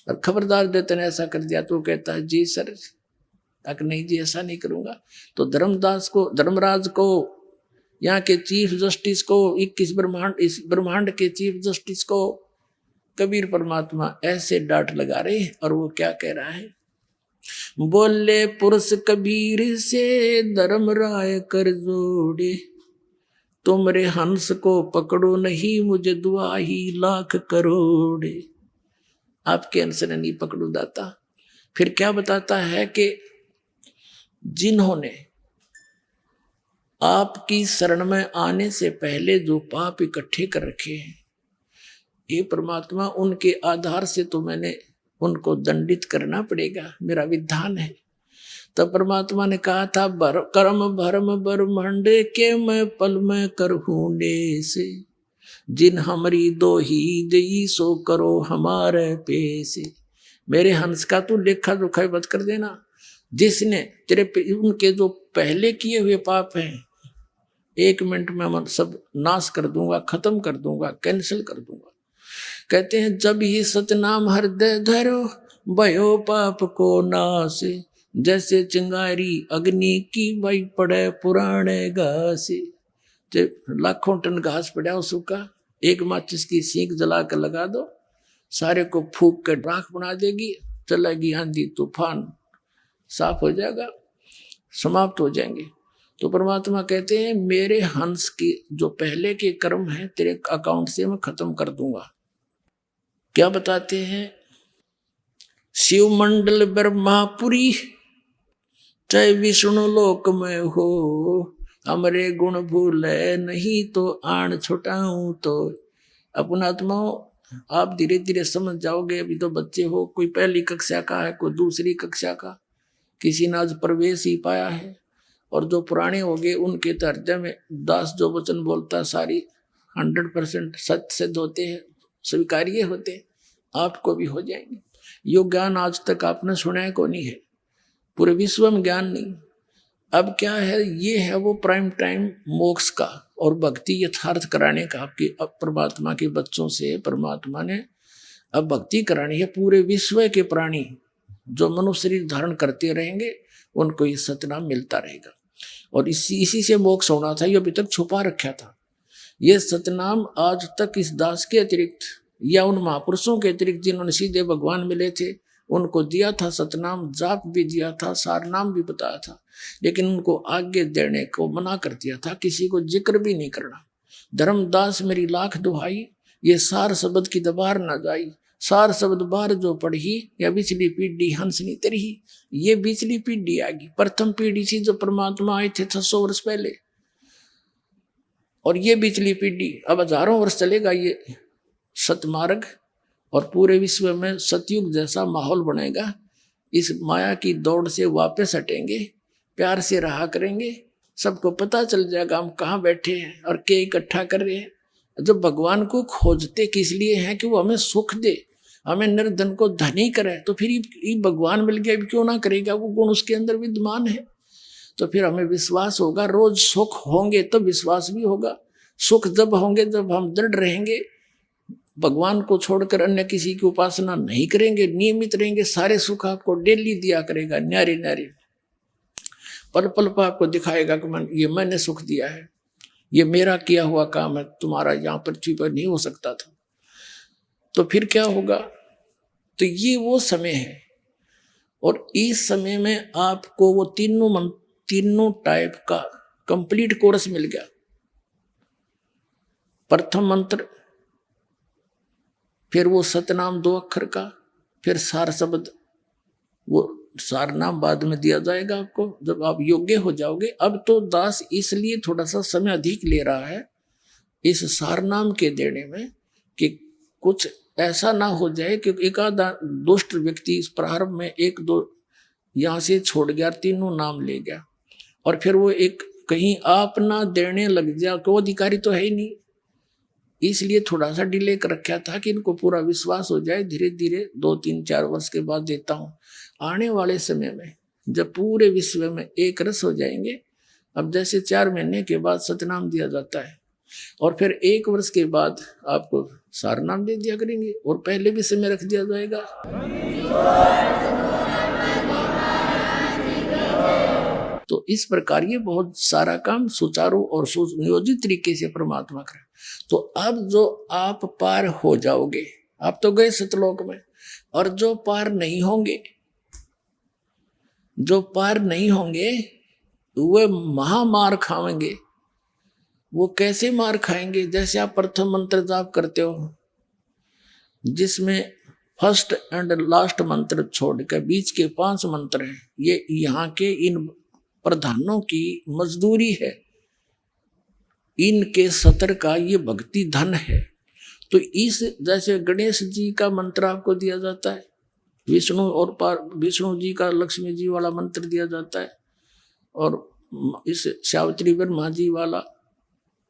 और खबरदार देते ने ऐसा कर दिया, तो कहता है जी सर, तक नहीं जी ऐसा नहीं करूंगा। तो धर्मराज को, यहाँ के चीफ जस्टिस को, 21 इस ब्रह्मांड के चीफ जस्टिस को कबीर परमात्मा ऐसे डांट लगा रहे हैं। और वो क्या कह रहा है, बोले पुरुष कबीर से धर्मराय कर जोड़े, तुमरे हंस को पकड़ो नहीं मुझे दुआ ही लाख करोड़े। आपके हंस ने नहीं पकड़ो दाता। फिर क्या बताता है कि जिन्होंने आपकी शरण में आने से पहले जो पाप इकट्ठे कर रखे हैं, ये परमात्मा उनके आधार से तो मैंने उनको दंडित करना पड़ेगा, मेरा विधान है। तब परमात्मा ने कहा था, कर्म भरम ब्रह्मांड के मैं पल में करहूने से, जिन हमारी दो ही दई सो करो हमारे पेसे। मेरे हंस का तू लेखा जोखा मत कर देना। जिसने तेरे उनके जो पहले किए हुए पाप हैं, 1 मिनट में मैं सब नाश कर दूंगा, खत्म कर दूंगा, कैंसिल कर दूंगा। कहते हैं, जब ही सतनाम हृदय धरो भयो पाप को नाश, जैसे चिंगारी अग्नि की भाई पड़े पुराने घास। जब लाखों टन घास पड़ा हो सूखा, एक माचिस की सीख जला कर लगा दो, सारे को फूक कर राख बना देगी, चलेगी आंधी तूफान, साफ हो जाएगा, समाप्त हो जाएंगे। तो परमात्मा कहते हैं, मेरे हंस की जो पहले के कर्म हैं तेरे अकाउंट से मैं खत्म कर दूंगा। क्या बताते हैं, शिव मंडल ब्रह्मापुरी चाहे विष्णु लोक में हो, हमरे गुण भूले नहीं तो आण छुटाऊं तो। अपना आत्माओं, आप धीरे धीरे समझ जाओगे। अभी तो बच्चे हो, कोई पहली कक्षा का है, कोई दूसरी कक्षा का, किसी ने आज प्रवेश ही पाया है। और जो पुराने हो गए उनके तो हृदय में दास जो वचन बोलता है सारी 100% सत्य सिद्ध होते हैं, स्वीकार्य होते हैं, आपको भी हो जाएंगे। यो ज्ञान आज तक आपने सुना है को नहीं है, पूरे विश्व में ज्ञान नहीं। अब क्या है, ये है वो प्राइम टाइम मोक्ष का और भक्ति यथार्थ कराने का। आपकी अब परमात्मा के बच्चों से परमात्मा ने अब भक्ति करानी है। पूरे विश्व के प्राणी जो मनुष्य शरीर धारण करते रहेंगे उनको ये सतनाम मिलता रहेगा। और इसी से मोक्ष होना था, ये अभी तक छुपा रखा था। ये सतनाम आज तक इस दास के अतिरिक्त या उन महापुरुषों के अतिरिक्त जिन्होंने सीधे भगवान मिले थे उनको दिया था सतनाम, जाप भी दिया था, सार नाम भी बताया था, लेकिन उनको आगे देने को मना कर दिया था, किसी को जिक्र भी नहीं करना। धर्मदास मेरी लाख दुहाई, ये सार शब्द की दबार ना जाई, सार शब्द बार जो पढ़ी, या बिचली पीढ़ी हंसनी तरही, ये बिचली पीढ़ी आ गई। प्रथम पीढ़ी थी जो परमात्मा आए थे 600 वर्ष पहले, और ये बिचली पीढ़ी अब हजारों वर्ष चलेगा ये सतमार्ग, और पूरे विश्व में सतयुग जैसा माहौल बनेगा। इस माया की दौड़ से वापस हटेंगे, प्यार से रहा करेंगे, सबको पता चल जाएगा हम कहाँ बैठे हैं और क्या इकट्ठा कर रहे हैं। जब भगवान को खोजते किस लिए हैं कि वो हमें सुख दे, हमें निर्धन को धनी करे, तो फिर ये भगवान मिल गया क्यों ना करेगा, वो गुण उसके अंदर विद्यमान है। तो फिर हमें विश्वास होगा, रोज सुख होंगे तो विश्वास भी होगा। सुख जब होंगे जब हम दृढ़ रहेंगे, भगवान को छोड़कर अन्य किसी की उपासना नहीं करेंगे, नियमित रहेंगे, सारे सुख आपको डेली दिया करेगा, न्यारे न्यारे पल पल पर आपको दिखाएगा कि ये मैंने सुख दिया है, ये मेरा किया हुआ काम है, तुम्हारा यहाँ पृथ्वी पर नहीं हो सकता था। तो फिर क्या होगा, तो ये वो समय है, और इस समय में आपको वो तीनों टाइप का कंप्लीट कोर्स मिल गया। प्रथम मंत्र, फिर वो सतनाम 2 अक्षर का, फिर सार शब्द, वो सार नाम बाद में दिया जाएगा आपको जब आप योग्य हो जाओगे। अब तो दास इसलिए थोड़ा सा समय अधिक ले रहा है इस सार नाम के देने में, कि कुछ ऐसा ना हो जाए कि एक आधा दुष्ट व्यक्ति इस प्रारंभ में 1-2 यहाँ से छोड़ गया, तीनों नाम ले गया, और फिर वो एक कहीं आप ना देने लग जाए, तो अधिकारी तो है ही नहीं। इसलिए थोड़ा सा डिले कर रखा था कि इनको पूरा विश्वास हो जाए, धीरे धीरे 2-3-4 वर्ष के बाद देता हूँ। आने वाले समय में जब पूरे विश्व में एक रस हो जाएंगे, अब जैसे 4 महीने के बाद सतनाम दिया जाता है, और फिर 1 वर्ष के बाद आपको सार नाम दे दिया करेंगे, और पहले भी समय रख दिया जाएगा। तो इस प्रकार ये बहुत सारा काम सुचारू और सुनियोजित तरीके से परमात्मा करे। तो अब जो आप पार हो जाओगे, आप तो गए सतलोक में, और जो पार नहीं होंगे, जो पार नहीं होंगे वे महामार खाएंगे। वो कैसे मार खाएंगे, जैसे आप प्रथम मंत्र जाप करते हो जिसमें फर्स्ट एंड लास्ट मंत्र छोड़कर बीच के 5 मंत्र हैं, ये यहाँ के इन प्रधानों की मजदूरी है, इनके सतर का ये भक्ति धन है। तो इस जैसे गणेश जी का मंत्र आपको दिया जाता है, विष्णु जी का लक्ष्मी जी वाला मंत्र दिया जाता है, और इस सावित्री ब्रह्मा जी वाला,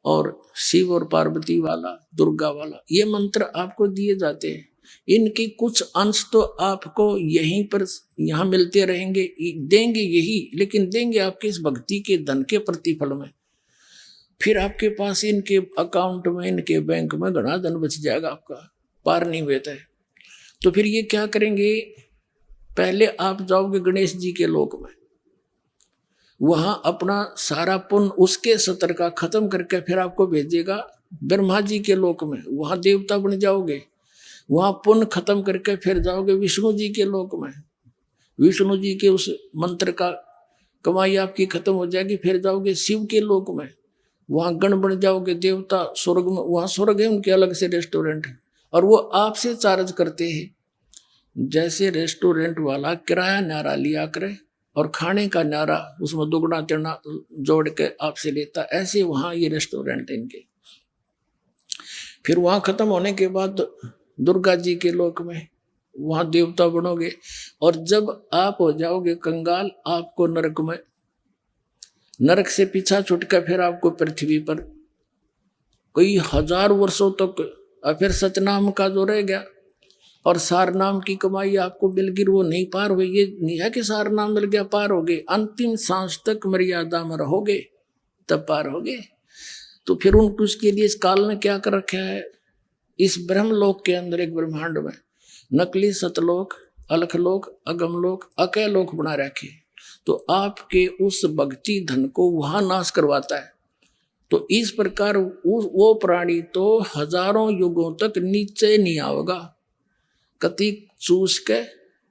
और शिव और पार्वती वाला, दुर्गा वाला, ये मंत्र आपको दिए जाते हैं। इनके कुछ अंश तो आपको यहीं पर यहाँ मिलते रहेंगे, देंगे यही, लेकिन देंगे आपके इस भक्ति के धन के प्रतिफल में। फिर आपके पास इनके अकाउंट में, इनके बैंक में घना धन बच जाएगा, आपका पार नहीं होता है। तो फिर ये क्या करेंगे, पहले आप जाओगे गणेश जी के लोक में, वहां अपना सारा पुण्य उसके सतर का खत्म करके फिर आपको भेजेगा ब्रह्मा जी के लोक में, वहां देवता बन जाओगे। वहां पुण्य खत्म करके फिर जाओगे विष्णु जी के लोक में, विष्णु जी के उस मंत्र का कमाई आपकी खत्म हो जाएगी। फिर जाओगे शिव के लोक में, वहां गण बन जाओगे देवता। स्वर्ग में, वहां स्वर्ग है, उनके अलग से रेस्टोरेंट है, और वो आपसे चार्ज करते हैं। जैसे रेस्टोरेंट वाला किराया न्यारा लिया करे और खाने का न्यारा उसमें दुगना तिगुना जोड़ के आपसे लेता, ऐसे वहां ये रेस्टोरेंट है इनके। फिर वहां खत्म होने के बाद दुर्गा जी के लोक में, वहां देवता बनोगे, और जब आप हो जाओगे कंगाल, आपको नरक में, नरक से पीछा छुटकर फिर आपको पृथ्वी पर कई 1000 वर्षों तक, और फिर सतनाम का जो रह गया और सार नाम की कमाई आपको मिल गई, वो नहीं पार हुई। ये नहीं है कि सार नाम मिल गया पार हो गए, अंतिम सांस तक मर्यादा में रहोगे तब पार होगे। तो फिर उनको उसके लिए इस काल ने क्या कर रखा है, इस ब्रह्मलोक के अंदर एक ब्रह्मांड में नकली सतलोक, अलखलोक, अगमलोक, अकैलोक बना रखे। तो आपके उस भक्ति धन को वहां नाश करवाता है। तो इस प्रकार वो प्राणी तो हजारों युगों तक नीचे नहीं आएगा, कति चूस के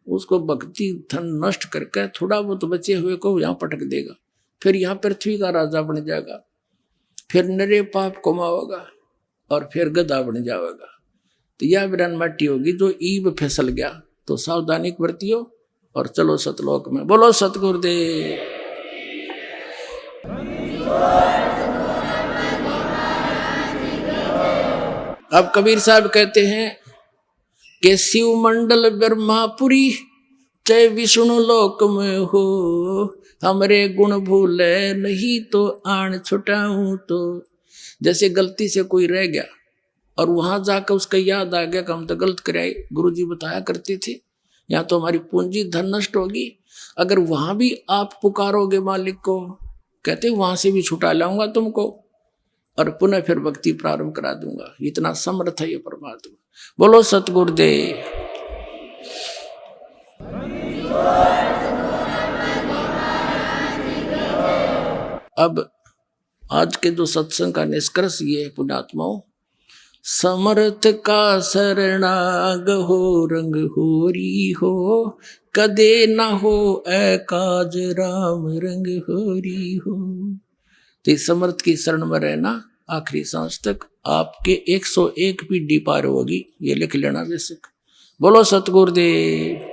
उसको भक्ति धन नष्ट करके थोड़ा बहुत बचे हुए को यहाँ पटक देगा, फिर यहाँ पृथ्वी का राजा बन जाएगा, फिर नरे पाप कमाओगा और फिर गधा बन जाएगा। तो यह विरन मट्टी होगी जो ईब फिसल गया। तो सावधानी बरतियो और चलो सतलोक में। बोलो सतगुरुदेव। अब कबीर साहब कहते हैं कि शिव मंडल ब्रह्मापुरी चाहे विष्णु लोक में हो, हमरे गुण भूले नहीं तो आन छुटाऊं। तो जैसे गलती से कोई रह गया और वहां जाकर उसका याद आ गया कि हम तो गलत कराए, गुरु जी बताया करते थे, या तो हमारी पूंजी धन नष्ट होगी। अगर वहां भी आप पुकारोगे मालिक को, कहते वहां से भी छुटा लाऊंगा तुमको और पुनः फिर भक्ति प्रारंभ करा दूंगा। इतना समर्थ है ये परमात्मा। बोलो सतगुरुदेव। अब आज के जो सत्संग का निष्कर्ष ये है पुण्यात्माओं, समर्थ का शरणाग हो रंग होरी हो, कदे न हो एकाज राम रंग होरी हो। तो इस समर्थ की शरण में रहना आखिरी सांस तक आपके 101 पीढ़ी पार होगी, ये लिख लेना बेशक। बोलो सतगुरुदेव।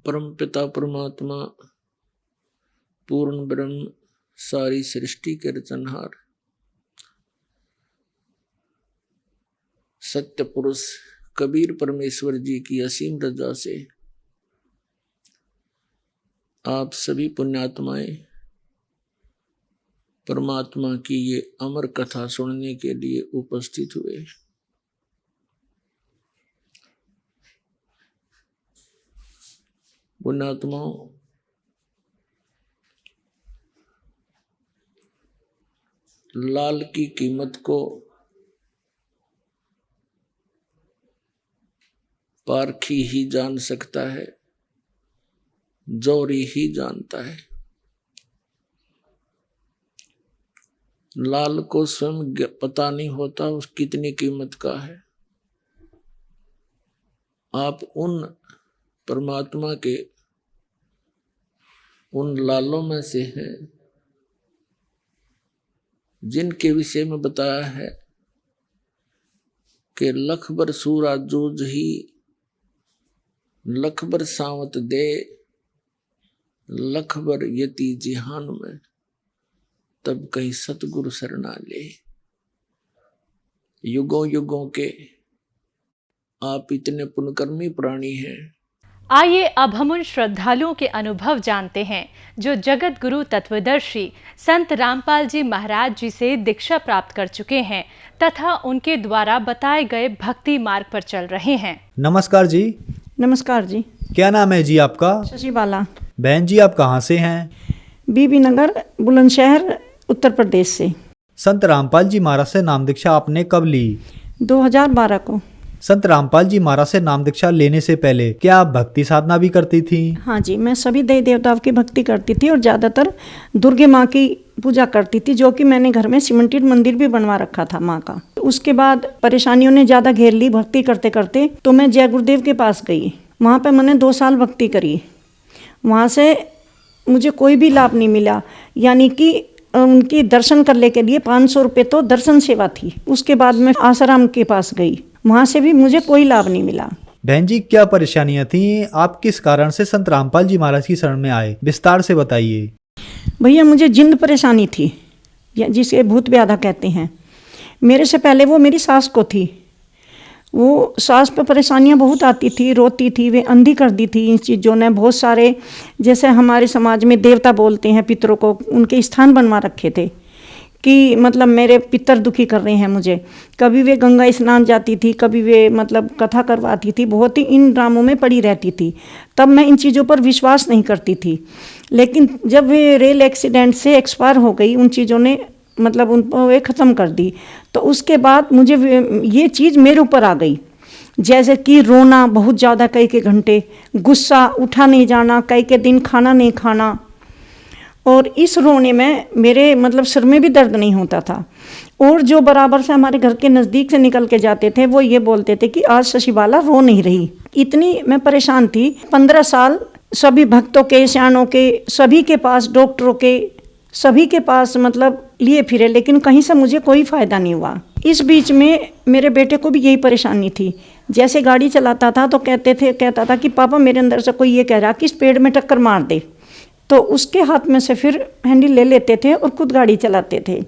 परम पिता परमात्मा पूर्ण ब्रह्म सारी सृष्टि के रचनहार सत्य पुरुष कबीर परमेश्वर जी की असीम रजा से आप सभी पुण्यात्माएं परमात्मा की ये अमर कथा सुनने के लिए उपस्थित हुए। पुण्यात्माओं, लाल की कीमत को पारखी ही जान सकता है, जौहरी ही जानता है। लाल को स्वयं पता नहीं होता उस कितनी कीमत का है। आप उन परमात्मा के उन लालों में से हैं जिनके विषय में बताया है कि लख बर सूरा जूझ ही लख बर सावत दे, लख बर यति जिहान में तब कहीं सतगुरु शरणा ले। युगों युगों के आप इतने पुण्यकर्मी प्राणी हैं। आइए अब हम उन श्रद्धालुओं के अनुभव जानते हैं जो जगत गुरु तत्वदर्शी संत रामपाल जी महाराज जी से दीक्षा प्राप्त कर चुके हैं तथा उनके द्वारा बताए गए भक्ति मार्ग पर चल रहे हैं। नमस्कार जी। नमस्कार जी। क्या नाम है जी आपका? शशि बाला। बहन जी आप कहाँ से हैं? बीबी नगर बुलंदशहर उत्तर प्रदेश से। संत रामपाल जी महाराज से नाम दीक्षा आपने कब ली? 2012 को। संत रामपाल जी महाराज से नाम दीक्षा लेने से पहले क्या आप भक्ति साधना भी करती थी? हाँ जी, मैं सभी देवी देवताओं की भक्ति करती थी और ज़्यादातर दुर्गे माँ की पूजा करती थी, जो कि मैंने घर में सीमेंटेड मंदिर भी बनवा रखा था माँ का। उसके बाद परेशानियों ने ज़्यादा घेर ली भक्ति करते करते, तो मैं जय गुरुदेव के पास गई। वहाँ पर मैंने 2 साल भक्ति करी। वहाँ से मुझे कोई भी लाभ नहीं मिला, यानी कि उनकी दर्शन करने के लिए 500 रुपये तो दर्शन सेवा थी। उसके बाद मैं आसाराम के पास गई, वहाँ से भी मुझे कोई लाभ नहीं मिला। बहन जी क्या परेशानियां थी? आप किस कारण से संत रामपाल जी महाराज की शरण में आए, विस्तार से बताइए। भैया मुझे जिंद परेशानी थी, जिसे भूत व्याधा कहते हैं। मेरे से पहले वो मेरी सास को थी। वो सास पे परेशानियां बहुत आती थी, रोती थी, वे अंधी कर दी थी इन चीज़ों ने। बहुत सारे जैसे हमारे समाज में देवता बोलते हैं पितरों को, उनके स्थान बनवा रखे थे कि मतलब मेरे पितर दुखी कर रहे हैं मुझे। कभी वे गंगा स्नान जाती थी, कभी वे मतलब कथा करवाती थी, बहुत ही इन ड्रामों में पड़ी रहती थी। तब मैं इन चीज़ों पर विश्वास नहीं करती थी, लेकिन जब वे रेल एक्सीडेंट से एक्सपायर हो गई, उन चीज़ों ने मतलब उनको वे ख़त्म कर दी। तो उसके बाद मुझे ये चीज़ मेरे ऊपर आ गई, जैसे कि रोना बहुत ज़्यादा, कई के घंटे, गुस्सा, उठा नहीं जाना, कई के दिन खाना नहीं खाना। और इस रोने में मेरे मतलब सिर में भी दर्द नहीं होता था। और जो बराबर से हमारे घर के नज़दीक से निकल के जाते थे वो ये बोलते थे कि आज शशि बाला रो नहीं रही। इतनी मैं परेशान थी। 15 साल सभी भक्तों के, सियाणों के, सभी के पास, डॉक्टरों के सभी के पास मतलब लिए फिरे, लेकिन कहीं से मुझे कोई फ़ायदा नहीं हुआ। इस बीच में मेरे बेटे को भी यही परेशानी थी। जैसे गाड़ी चलाता था तो कहता था कि पापा मेरे अंदर से कोई ये कह रहा कि इस पेड़ में टक्कर मार दे, तो उसके हाथ में से फिर हैंडल ले लेते थे और खुद गाड़ी चलाते थे।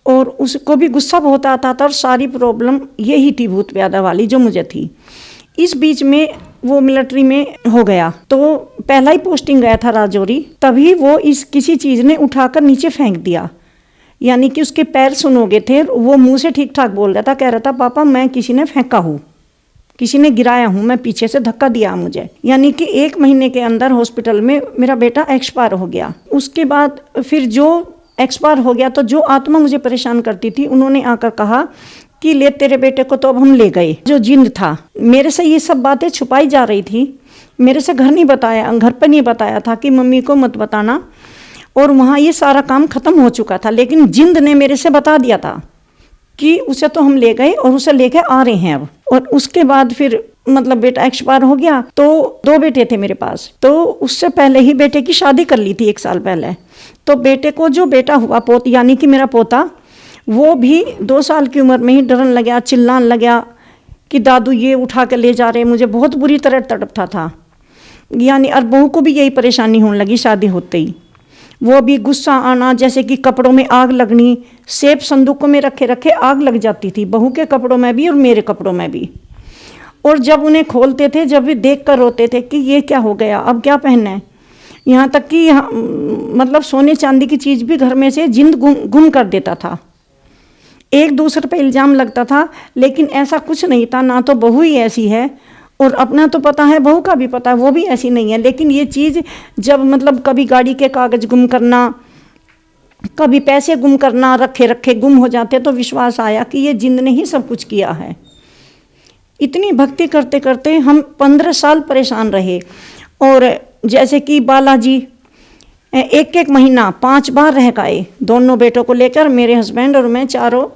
और उसको भी गुस्सा बहुत आता था और सारी प्रॉब्लम यही थी भूत प्यादा वाली जो मुझे थी। इस बीच में वो मिलिट्री में हो गया, तो पहला ही पोस्टिंग गया था राजौरी, तभी वो इस किसी चीज़ ने उठाकर नीचे फेंक दिया, यानी कि उसके पैर सुन हो गए थे। वो मुंह से ठीक ठाक बोल रहा था, कह रहा था पापा मैं किसी ने फेंका हूँ, किसी ने गिराया हूँ, मैं पीछे से धक्का दिया मुझे। यानी कि 1 महीने के अंदर हॉस्पिटल में मेरा बेटा एक्सपायर हो गया। उसके बाद फिर जो एक्सपायर हो गया तो जो आत्मा मुझे परेशान करती थी उन्होंने आकर कहा कि ले तेरे बेटे को तो अब हम ले गए। जो जिन था मेरे से ये सब बातें छुपाई जा रही थी, मेरे से घर नहीं बताया, घर पर नहीं बताया था कि मम्मी को मत बताना, और वहाँ ये सारा काम ख़त्म हो चुका था। लेकिन जिंद ने मेरे से बता दिया था कि उसे तो हम ले गए और उसे लेके आ रहे हैं अब। और उसके बाद फिर मतलब बेटा एक्सपायर हो गया, तो 2 बेटे थे मेरे पास, तो उससे पहले ही बेटे की शादी कर ली थी 1 साल पहले। तो बेटे को जो बेटा हुआ पोत यानी कि मेरा पोता, वो भी 2 साल की उम्र में ही डरने लगा, चिल्लाने लगा कि दादू ये उठा के ले जा रहे। मुझे बहुत बुरी तरह तड़पता था, यानी और बहू को भी यही परेशानी होने लगी शादी होते ही। वो भी गुस्सा आना, जैसे कि कपड़ों में आग लगनी, सेब संदूकों में रखे रखे आग लग जाती थी, बहू के कपड़ों में भी और मेरे कपड़ों में भी। और जब उन्हें खोलते थे, जब भी देख कर रोते थे कि ये क्या हो गया, अब क्या पहनना है। यहाँ तक कि मतलब सोने चांदी की चीज़ भी घर में से जिंद गुम कर देता था। एक दूसरे पे इल्ज़ाम लगता था, लेकिन ऐसा कुछ नहीं था। ना तो बहू ही ऐसी है, और अपना तो पता है, बहू का भी पता है वो भी ऐसी नहीं है। लेकिन ये चीज़ जब मतलब कभी गाड़ी के कागज़ गुम करना, कभी पैसे गुम करना, रखे रखे गुम हो जाते, तो विश्वास आया कि ये जिंद ने ही सब कुछ किया है। इतनी भक्ति करते करते हम 15 साल परेशान रहे। और जैसे कि बालाजी 1 महीना 5 बार रह गए, दोनों बेटों को लेकर मेरे हस्बैंड और मैं, चारों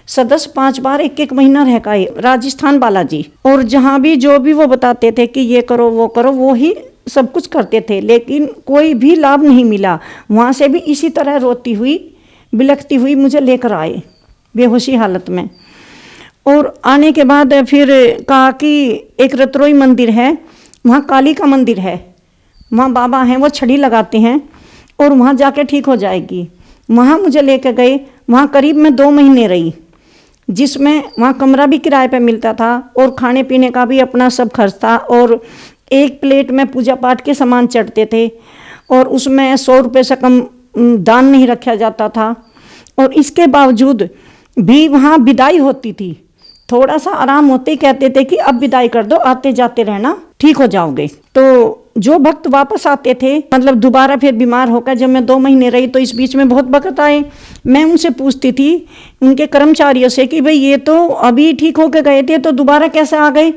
सदस्य 5 बार 1 महीना रह गए राजस्थान बालाजी। और जहाँ भी जो भी वो बताते थे कि ये करो वो करो, वो ही सब कुछ करते थे, लेकिन कोई भी लाभ नहीं मिला। वहाँ से भी इसी तरह रोती हुई बिलखती हुई मुझे लेकर आए बेहोशी हालत में। और आने के बाद फिर कहा कि एक रतरोई मंदिर है, वहाँ काली का मंदिर है, वहाँ बाबा हैं, वो छड़ी लगाते हैं और वहाँ जाके ठीक हो जाएगी। वहाँ मुझे लेकर गए। वहाँ करीब मैं 2 महीने रही, जिसमें वहाँ कमरा भी किराए पे मिलता था और खाने पीने का भी अपना सब खर्च था। और 1 प्लेट में पूजा पाठ के सामान चढ़ते थे और उसमें 100 रुपये से कम दान नहीं रखा जाता था। और इसके बावजूद भी वहाँ विदाई होती थी। थोड़ा सा आराम होते ही कहते थे कि अब विदाई कर दो, आते जाते रहना, ठीक हो जाओगे। तो जो भक्त वापस आते थे, मतलब दोबारा फिर बीमार होकर, जब मैं 2 महीने रही तो इस बीच में बहुत भक्त आए। मैं उनसे पूछती थी, उनके कर्मचारियों से, कि भाई ये तो अभी ठीक होकर गए थे, तो दोबारा कैसे आ गए।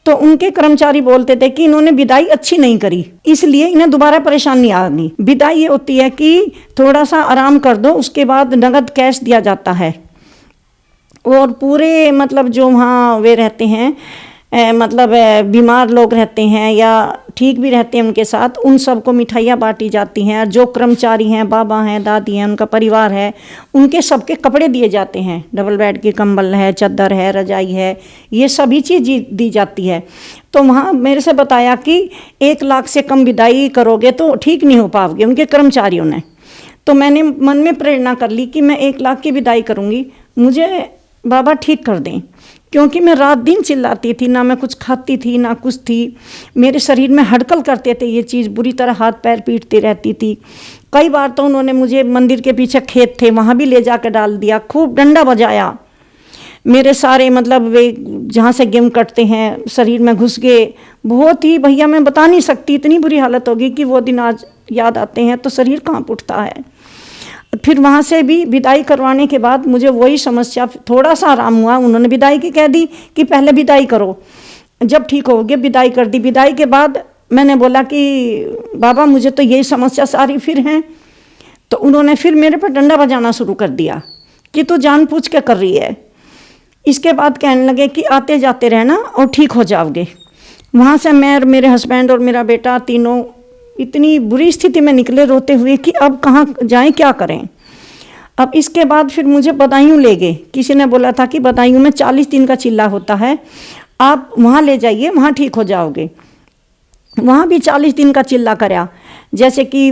तो उनके कर्मचारी बोलते थे कि इन्होंने विदाई अच्छी नहीं करी, इसलिए इन्हें दोबारा परेशानी आ गई। विदाई ये होती है कि थोड़ा सा आराम कर दो, उसके बाद नगद कैश दिया जाता है। और पूरे मतलब जो वहाँ वे रहते हैं, मतलब बीमार लोग रहते हैं या ठीक भी रहते हैं, उनके साथ उन सबको मिठाइयाँ बांटी जाती हैं। जो कर्मचारी हैं, बाबा हैं, दादी हैं, उनका परिवार है, उनके सबके कपड़े दिए जाते हैं। डबल बेड की कंबल है, चादर है, रजाई है, ये सभी चीज़ दी जाती है। तो वहाँ मेरे से बताया कि 1 लाख से कम विदाई करोगे तो ठीक नहीं हो पाओगे, उनके कर्मचारियों ने। तो मैंने मन में प्रेरणा कर ली कि मैं 1 लाख की विदाई करूँगी, मुझे बाबा ठीक कर दें। क्योंकि मैं रात दिन चिल्लाती थी, ना मैं कुछ खाती थी ना कुछ थी, मेरे शरीर में हड़कल करते थे ये चीज़, बुरी तरह हाथ पैर पीटती रहती थी। कई बार तो उन्होंने मुझे मंदिर के पीछे खेत थे, वहाँ भी ले जाकर डाल दिया, खूब डंडा बजाया। मेरे सारे मतलब वे जहाँ से गेम कटते हैं शरीर में घुस गए। बहुत ही भैया मैं बता नहीं सकती, इतनी बुरी हालत होगी कि वो दिन आज याद आते हैं तो शरीर कांप उठता है। फिर वहाँ से भी विदाई करवाने के बाद मुझे वही समस्या, थोड़ा सा आराम हुआ। उन्होंने विदाई की कह दी कि पहले विदाई करो, जब ठीक हो गया विदाई कर दी। विदाई के बाद मैंने बोला कि बाबा मुझे तो यही समस्या सारी फिर हैं। तो उन्होंने फिर मेरे पर डंडा बजाना शुरू कर दिया कि तू जानबूझ के कर रही है। इसके बाद कहने लगे कि आते जाते रहना और ठीक हो जाओगे। वहाँ से मैं और मेरे हस्बैंड और मेरा बेटा तीनों इतनी बुरी स्थिति में निकले रोते हुए कि अब कहाँ जाएं, क्या करें। अब इसके बाद फिर मुझे बदायूं ले गए। किसी ने बोला था कि बदायूं में 40 दिन का चिल्ला होता है, आप वहाँ ले जाइए, वहाँ ठीक हो जाओगे। वहाँ भी 40 दिन का चिल्ला कराया। जैसे कि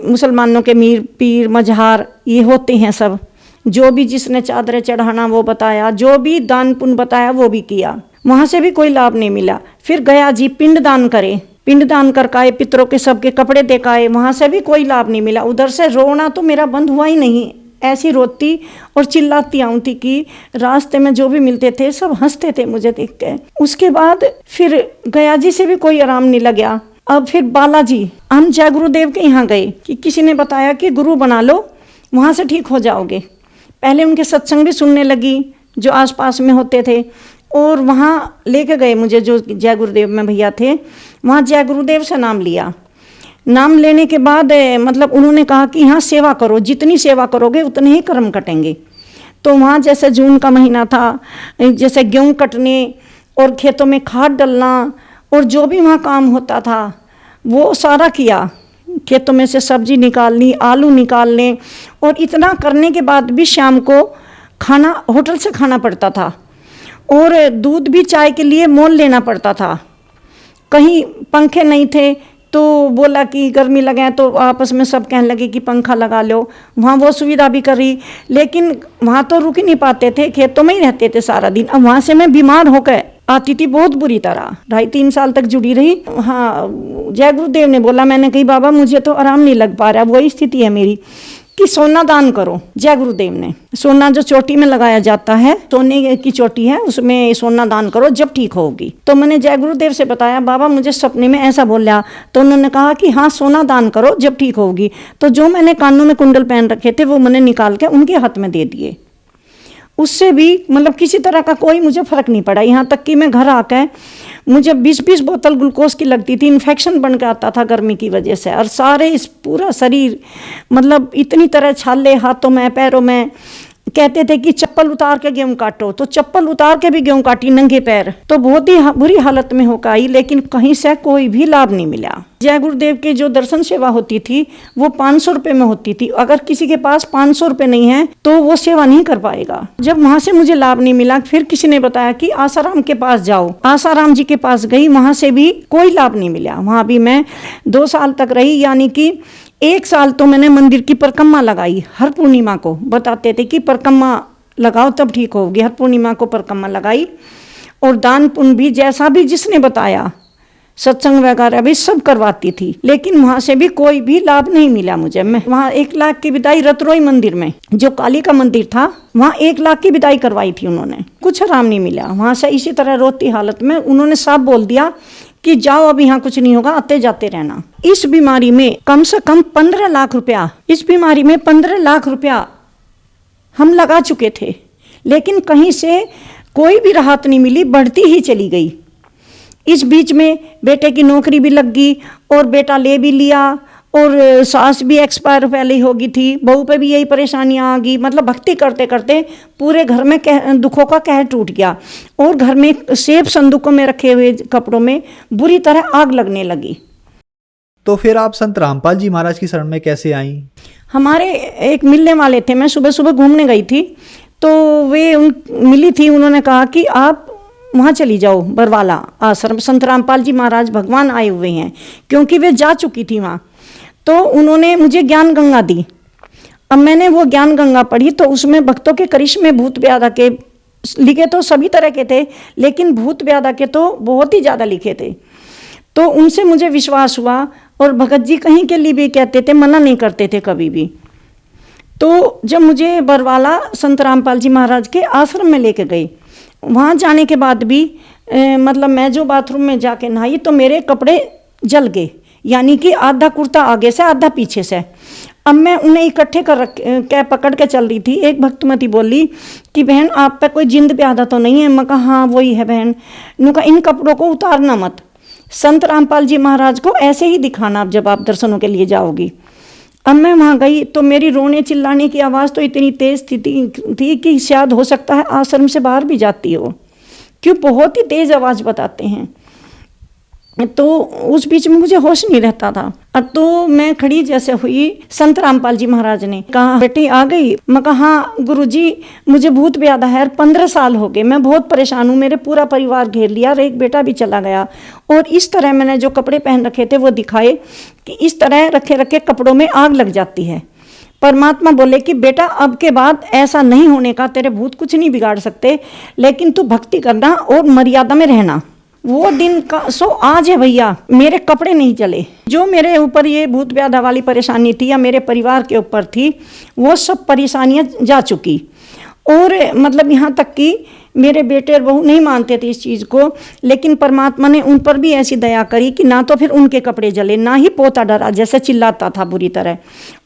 मुसलमानों के मीर पीर मजहार ये होते हैं सब, जो भी जिसने चादरें चढ़ाना वो बताया, जो भी दान पुण्य बताया वो भी किया। वहाँ से भी कोई लाभ नहीं मिला। फिर गया जी पिंड दान करे, पिंड दान करके आए, पितरों के सबके कपड़े देखाए, वहाँ से भी कोई लाभ नहीं मिला। उधर से रोना तो मेरा बंद हुआ ही नहीं, ऐसी रोती और चिल्लाती आऊँ थी कि रास्ते में जो भी मिलते थे सब हंसते थे मुझे देख के। उसके बाद फिर गया जी से भी कोई आराम नहीं लगा। अब फिर बालाजी, हम जय गुरुदेव के यहाँ गए कि किसी ने बताया कि गुरु बना लो, वहाँ से ठीक हो जाओगे। पहले उनके सत्संग भी सुनने लगी जो आसपास में होते थे, और वहाँ लेके गए मुझे, जो जय गुरुदेव में भैया थे, वहाँ जय गुरुदेव से नाम लिया। नाम लेने के बाद मतलब उन्होंने कहा कि यहाँ सेवा करो, जितनी सेवा करोगे उतने ही कर्म कटेंगे। तो वहाँ जैसे जून का महीना था, जैसे गेहूँ कटने और खेतों में खाद डालना और जो भी वहाँ काम होता था वो सारा किया। खेतों में से सब्जी निकालनी, आलू निकालने, और इतना करने के बाद भी शाम को खाना होटल से खाना पड़ता था, और दूध भी चाय के लिए मोल लेना पड़ता था। कहीं पंखे नहीं थे तो बोला कि गर्मी लगे, तो आपस में सब कहने लगे कि पंखा लगा लो। वहाँ वो सुविधा भी करी, लेकिन वहाँ तो रुक ही नहीं पाते थे, खेतों में ही रहते थे सारा दिन। अब वहाँ से मैं बीमार होकर आती थी बहुत बुरी तरह, 2.5-3 साल तक जुड़ी रही। हाँ, जय गुरुदेव ने बोला, मैंने कही बाबा मुझे तो आराम नहीं लग पा रहा, वही स्थिति है मेरी, कि सोना दान करो। जय गुरुदेव ने सोना जो चोटी में लगाया जाता है, सोने की चोटी है, उसमें सोना दान करो जब ठीक होगी। तो मैंने जय गुरुदेव से बताया, बाबा मुझे सपने में ऐसा बोला। तो उन्होंने कहा कि हाँ सोना दान करो जब ठीक होगी। तो जो मैंने कानों में कुंडल पहन रखे थे वो मैंने निकाल के उनके हाथ में दे दिए। उससे भी मतलब किसी तरह का कोई मुझे फर्क नहीं पड़ा। यहाँ तक कि मैं घर आकर मुझे 20-20 बोतल ग्लूकोज की लगती थी, इन्फेक्शन बन के आता था गर्मी की वजह से, और सारे इस पूरा शरीर मतलब इतनी तरह छाले हाथों में पैरों में। कहते थे कि चप्पल उतार के गेहूं काटो, तो चप्पल उतार के भी गेहूं काटी नंगे पैर, तो बहुत ही बुरी हालत में होकर आई, लेकिन कहीं से कोई भी लाभ नहीं मिला। जय गुरुदेव की जो दर्शन सेवा होती थी वो 500 रुपये में होती थी। अगर किसी के पास 500 रुपये नहीं है तो वो सेवा नहीं कर पाएगा। जब वहां से मुझे लाभ नहीं मिला, फिर किसी ने बताया कि आसाराम के पास जाओ। आसाराम जी के पास गई, वहां से भी कोई लाभ नहीं मिला। वहां भी मैं 2 साल तक रही, यानी कि 1 साल तो मैंने मंदिर की परिक्रमा लगाई। हर पूर्णिमा को बताते थे कि परिक्रमा लगाओ तब ठीक होगी। हर पूर्णिमा को परिक्रमा लगाई, और दान पुण्य भी जैसा भी जिसने बताया, सत्संग वगैरह भी सब करवाती थी, लेकिन वहां से भी कोई भी लाभ नहीं मिला मुझे। मैं वहां 1 लाख की विदाई रतरोई मंदिर में, जो काली का मंदिर था, वहां 1 लाख की विदाई करवाई थी उन्होंने, कुछ आराम नहीं मिला। वहां से इसी तरह रोती हालत में उन्होंने साफ बोल दिया कि जाओ अब यहाँ कुछ नहीं होगा, आते जाते रहना। इस बीमारी में कम से कम 15 लाख रुपया, इस बीमारी में 15 लाख रुपया हम लगा चुके थे, लेकिन कहीं से कोई भी राहत नहीं मिली, बढ़ती ही चली गई। इस बीच में बेटे की नौकरी भी लग गई, और बेटा ले भी लिया, और सास भी एक्सपायर पहले ही हो गई थी, बहू पे भी यही परेशानियां आ गई। मतलब भक्ति करते करते पूरे घर में दुखों का कहर टूट गया, और घर में सेब संदूकों में रखे हुए कपड़ों में बुरी तरह आग लगने लगी। तो फिर आप संत रामपाल जी महाराज की शरण में कैसे आई? हमारे एक मिलने वाले थे, मैं सुबह सुबह घूमने गई थी, तो वे मिली थी। उन्होंने कहा कि आप वहाँ चली जाओ, बरवाला आश्रम, संत रामपाल जी महाराज भगवान आए हुए हैं, क्योंकि वे जा चुकी थी वहाँ। तो उन्होंने मुझे ज्ञान गंगा दी। अब मैंने वो ज्ञान गंगा पढ़ी, तो उसमें भक्तों के करिश्मे भूत व्याधा के लिखे तो सभी तरह के थे, लेकिन भूत व्याधा के तो बहुत ही ज़्यादा लिखे थे। तो उनसे मुझे विश्वास हुआ, और भगत जी कहीं के लिए भी कहते थे, मना नहीं करते थे कभी भी। तो जब मुझे बरवाला संत रामपाल जी महाराज के आश्रम में लेके गई, वहाँ जाने के बाद भी मतलब मैं जो बाथरूम में जाके नहाई तो मेरे कपड़े जल गए, यानी कि आधा कुर्ता आगे से आधा पीछे से। अब मैं उन्हें इकट्ठे कर पकड़ के चल रही थी। एक भक्तमती बोली कि बहन आप पे कोई जिंद प्यादा तो नहीं है? मैं कहा हाँ वही है बहन। उन्होंने कहा इन कपड़ों को उतारना मत, संत रामपाल जी महाराज को ऐसे ही दिखाना अब जब आप दर्शनों के लिए जाओगी। अब मैं वहाँ गई तो मेरी रोने चिल्लाने की आवाज़ तो इतनी तेज़ थी कि शायद हो सकता है आश्रम से बाहर भी जाती हो, क्यों बहुत ही तेज़ आवाज़ बताते हैं। तो उस बीच में मुझे होश नहीं रहता था। और तो मैं खड़ी जैसे हुई, संत रामपाल जी महाराज ने कहा बेटी आ गई। मैं कहा हाँ गुरुजी, मुझे भूत व्याधा है, 15 साल हो गए, मैं बहुत परेशान हूँ, मेरे पूरा परिवार घेर लिया और एक बेटा भी चला गया। और इस तरह मैंने जो कपड़े पहन रखे थे वो दिखाए कि इस तरह रखे रखे कपड़ों में आग लग जाती है। परमात्मा बोले कि बेटा अब के बाद ऐसा नहीं होने का, तेरे भूत कुछ नहीं बिगाड़ सकते, लेकिन तू भक्ति करना और मर्यादा में रहना। वो दिन का सो आज है भैया, मेरे कपड़े नहीं चले। जो मेरे ऊपर ये भूत व्याधा वाली परेशानी थी या मेरे परिवार के ऊपर थी, वो सब परेशानियां जा चुकी। और मतलब यहाँ तक कि मेरे बेटे और बहू नहीं मानते थे इस चीज़ को, लेकिन परमात्मा ने उन पर भी ऐसी दया करी कि ना तो फिर उनके कपड़े जले, ना ही पोता डरा जैसे चिल्लाता था बुरी तरह।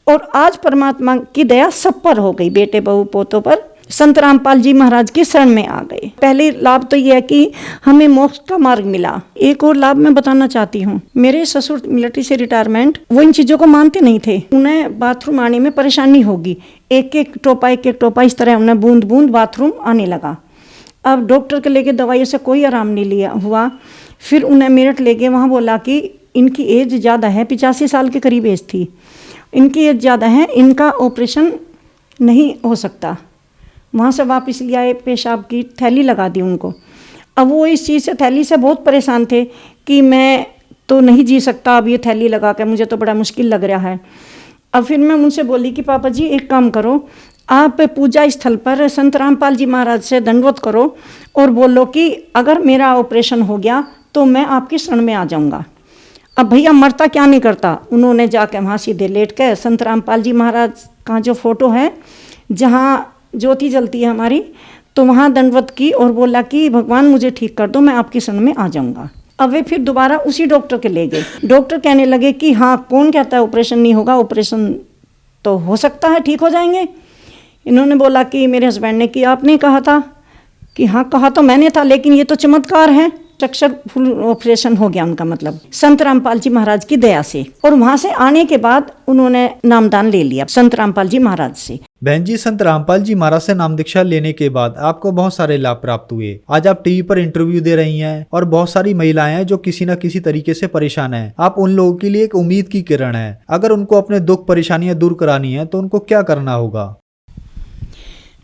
और आज परमात्मा की दया सब पर हो गई, बेटे बहू पोतों पर। संत रामपाल जी महाराज की शरण में आ गए। पहले लाभ तो यह है कि हमें मोक्ष का मार्ग मिला। एक और लाभ मैं बताना चाहती हूँ। मेरे ससुर मिलिट्री से रिटायरमेंट, वो इन चीज़ों को मानते नहीं थे। उन्हें बाथरूम आने में परेशानी होगी, एक एक टोपा इस तरह उन्हें बूंद बूंद बाथरूम आने लगा। अब डॉक्टर के लेके दवाइयों से कोई आराम नहीं लिया हुआ। फिर उन्हें मेरठ ले गए, वहाँ बोला कि इनकी एज ज़्यादा है, 85 साल के करीब एज थी, इनकी एज ज़्यादा है, इनका ऑपरेशन नहीं हो सकता। वहाँ से वापस ले आए, पेशाब की थैली लगा दी उनको। अब वो इस चीज़ से, थैली से बहुत परेशान थे कि मैं तो नहीं जी सकता अब ये थैली लगा कर, मुझे तो बड़ा मुश्किल लग रहा है। अब फिर मैं उनसे बोली कि पापा जी एक काम करो, आप पूजा स्थल पर संत रामपाल जी महाराज से दंडवत करो और बोलो कि अगर मेरा ऑपरेशन हो गया तो मैं आपकी शरण में आ जाऊँगा। अब भैया मरता क्या नहीं करता, उन्होंने जाके वहाँ सीधे लेट के संत रामपाल जी महाराज का जो फोटो है जहाँ ज्योति जलती है हमारी, तो वहाँ दंडवत की और बोला कि भगवान मुझे ठीक कर दो, मैं आपकी शरण में आ जाऊँगा। अब वे फिर दोबारा उसी डॉक्टर के ले गए। डॉक्टर कहने लगे कि हाँ कौन कहता है ऑपरेशन नहीं होगा, ऑपरेशन तो हो सकता है, ठीक हो जाएंगे। इन्होंने बोला कि मेरे हस्बैंड ने कि आपने कहा था, कि हाँ कहा तो मैंने था, लेकिन ये तो चमत्कार है। सक्सेसफुल ऑपरेशन हो गया उनका, मतलब संत रामपाल जी महाराज की दया से। और वहाँ से आने के बाद उन्होंने नामदान ले लिया संत रामपाल जी महाराज से। बहन जी, संत रामपाल जी महाराज से नाम दीक्षा लेने के बाद आपको बहुत सारे लाभ प्राप्त हुए। आज आप टीवी पर इंटरव्यू दे रही हैं और बहुत सारी महिलाएं हैं जो किसी न किसी तरीके से परेशान हैं। आप उन लोगों के लिए एक उम्मीद की किरण है। अगर उनको अपने दुख परेशानियां दूर करानी है तो उनको क्या करना होगा?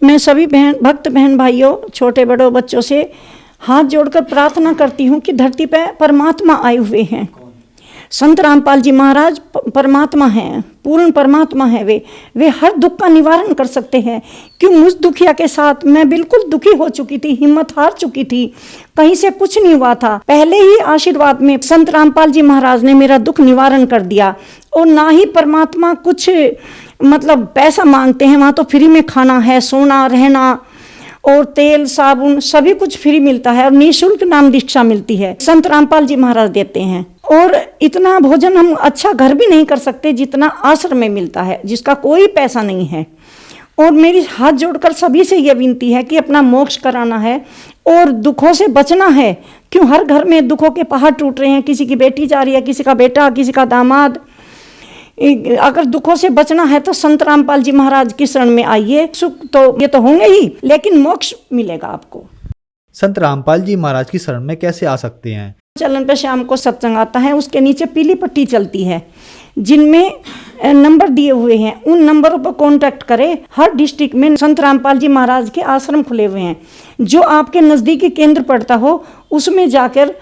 मैं सभी भक्त बहन भाइयों, छोटे बड़ों बच्चों से हाथ जोड़कर प्रार्थना करती हूँ कि धरती पर परमात्मा आए हुए हैं। संत रामपाल जी महाराज परमात्मा हैं, पूर्ण परमात्मा है। वे हर दुख का निवारण कर सकते हैं। क्यों मुझ दुखिया के साथ मैं बिल्कुल दुखी हो चुकी थी, हिम्मत हार चुकी थी, कहीं से कुछ नहीं हुआ था। पहले ही आशीर्वाद में संत रामपाल जी महाराज ने मेरा दुख निवारण कर दिया। और ना ही परमात्मा कुछ मतलब पैसा मांगते हैं, वहाँ तो फ्री में खाना है, सोना, रहना और तेल साबुन सभी कुछ फ्री मिलता है और निःशुल्क नाम दीक्षा मिलती है, संत रामपाल जी महाराज देते हैं। और इतना भोजन हम अच्छा घर भी नहीं कर सकते जितना आश्रम में मिलता है, जिसका कोई पैसा नहीं है। और मेरी हाथ जोड़कर सभी से यह विनती है कि अपना मोक्ष कराना है और दुखों से बचना है। क्यों हर घर में दुखों के पहाड़ टूट रहे हैं, किसी की बेटी जा रही है, किसी का बेटा, किसी का दामाद। अगर दुखों से बचना है तो संत रामपाल जी महाराज की शरण में आइए। सुख तो ये तो होंगे ही, लेकिन मोक्ष मिलेगा आपको। संत रामपाल जी महाराज की शरण में कैसे आ सकते हैं? चलन पे शाम को सत्संग आता है, उसके नीचे पीली पट्टी चलती है जिनमें नंबर दिए हुए हैं। उन नंबरों पर कांटेक्ट करें। हर डिस्ट्रिक्ट में संत रामपाल जी महाराज के आश्रम खुले हुए हैं। जो आपके नज़दीकी केंद्र पड़ता हो उसमें जाकर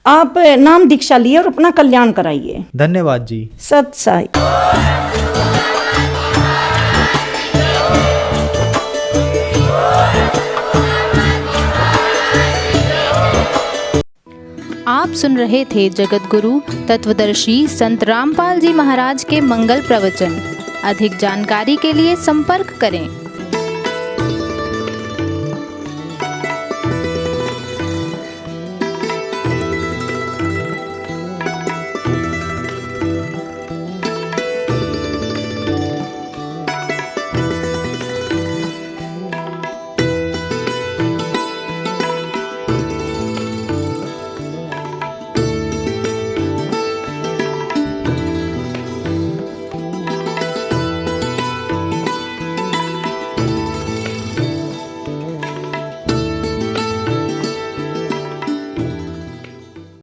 आप नाम दीक्षा लिए और अपना कल्याण कराइए। धन्यवाद जी। सत साई। आप सुन रहे थे जगत गुरु तत्वदर्शी संत रामपाल जी महाराज के मंगल प्रवचन। अधिक जानकारी के लिए संपर्क करें।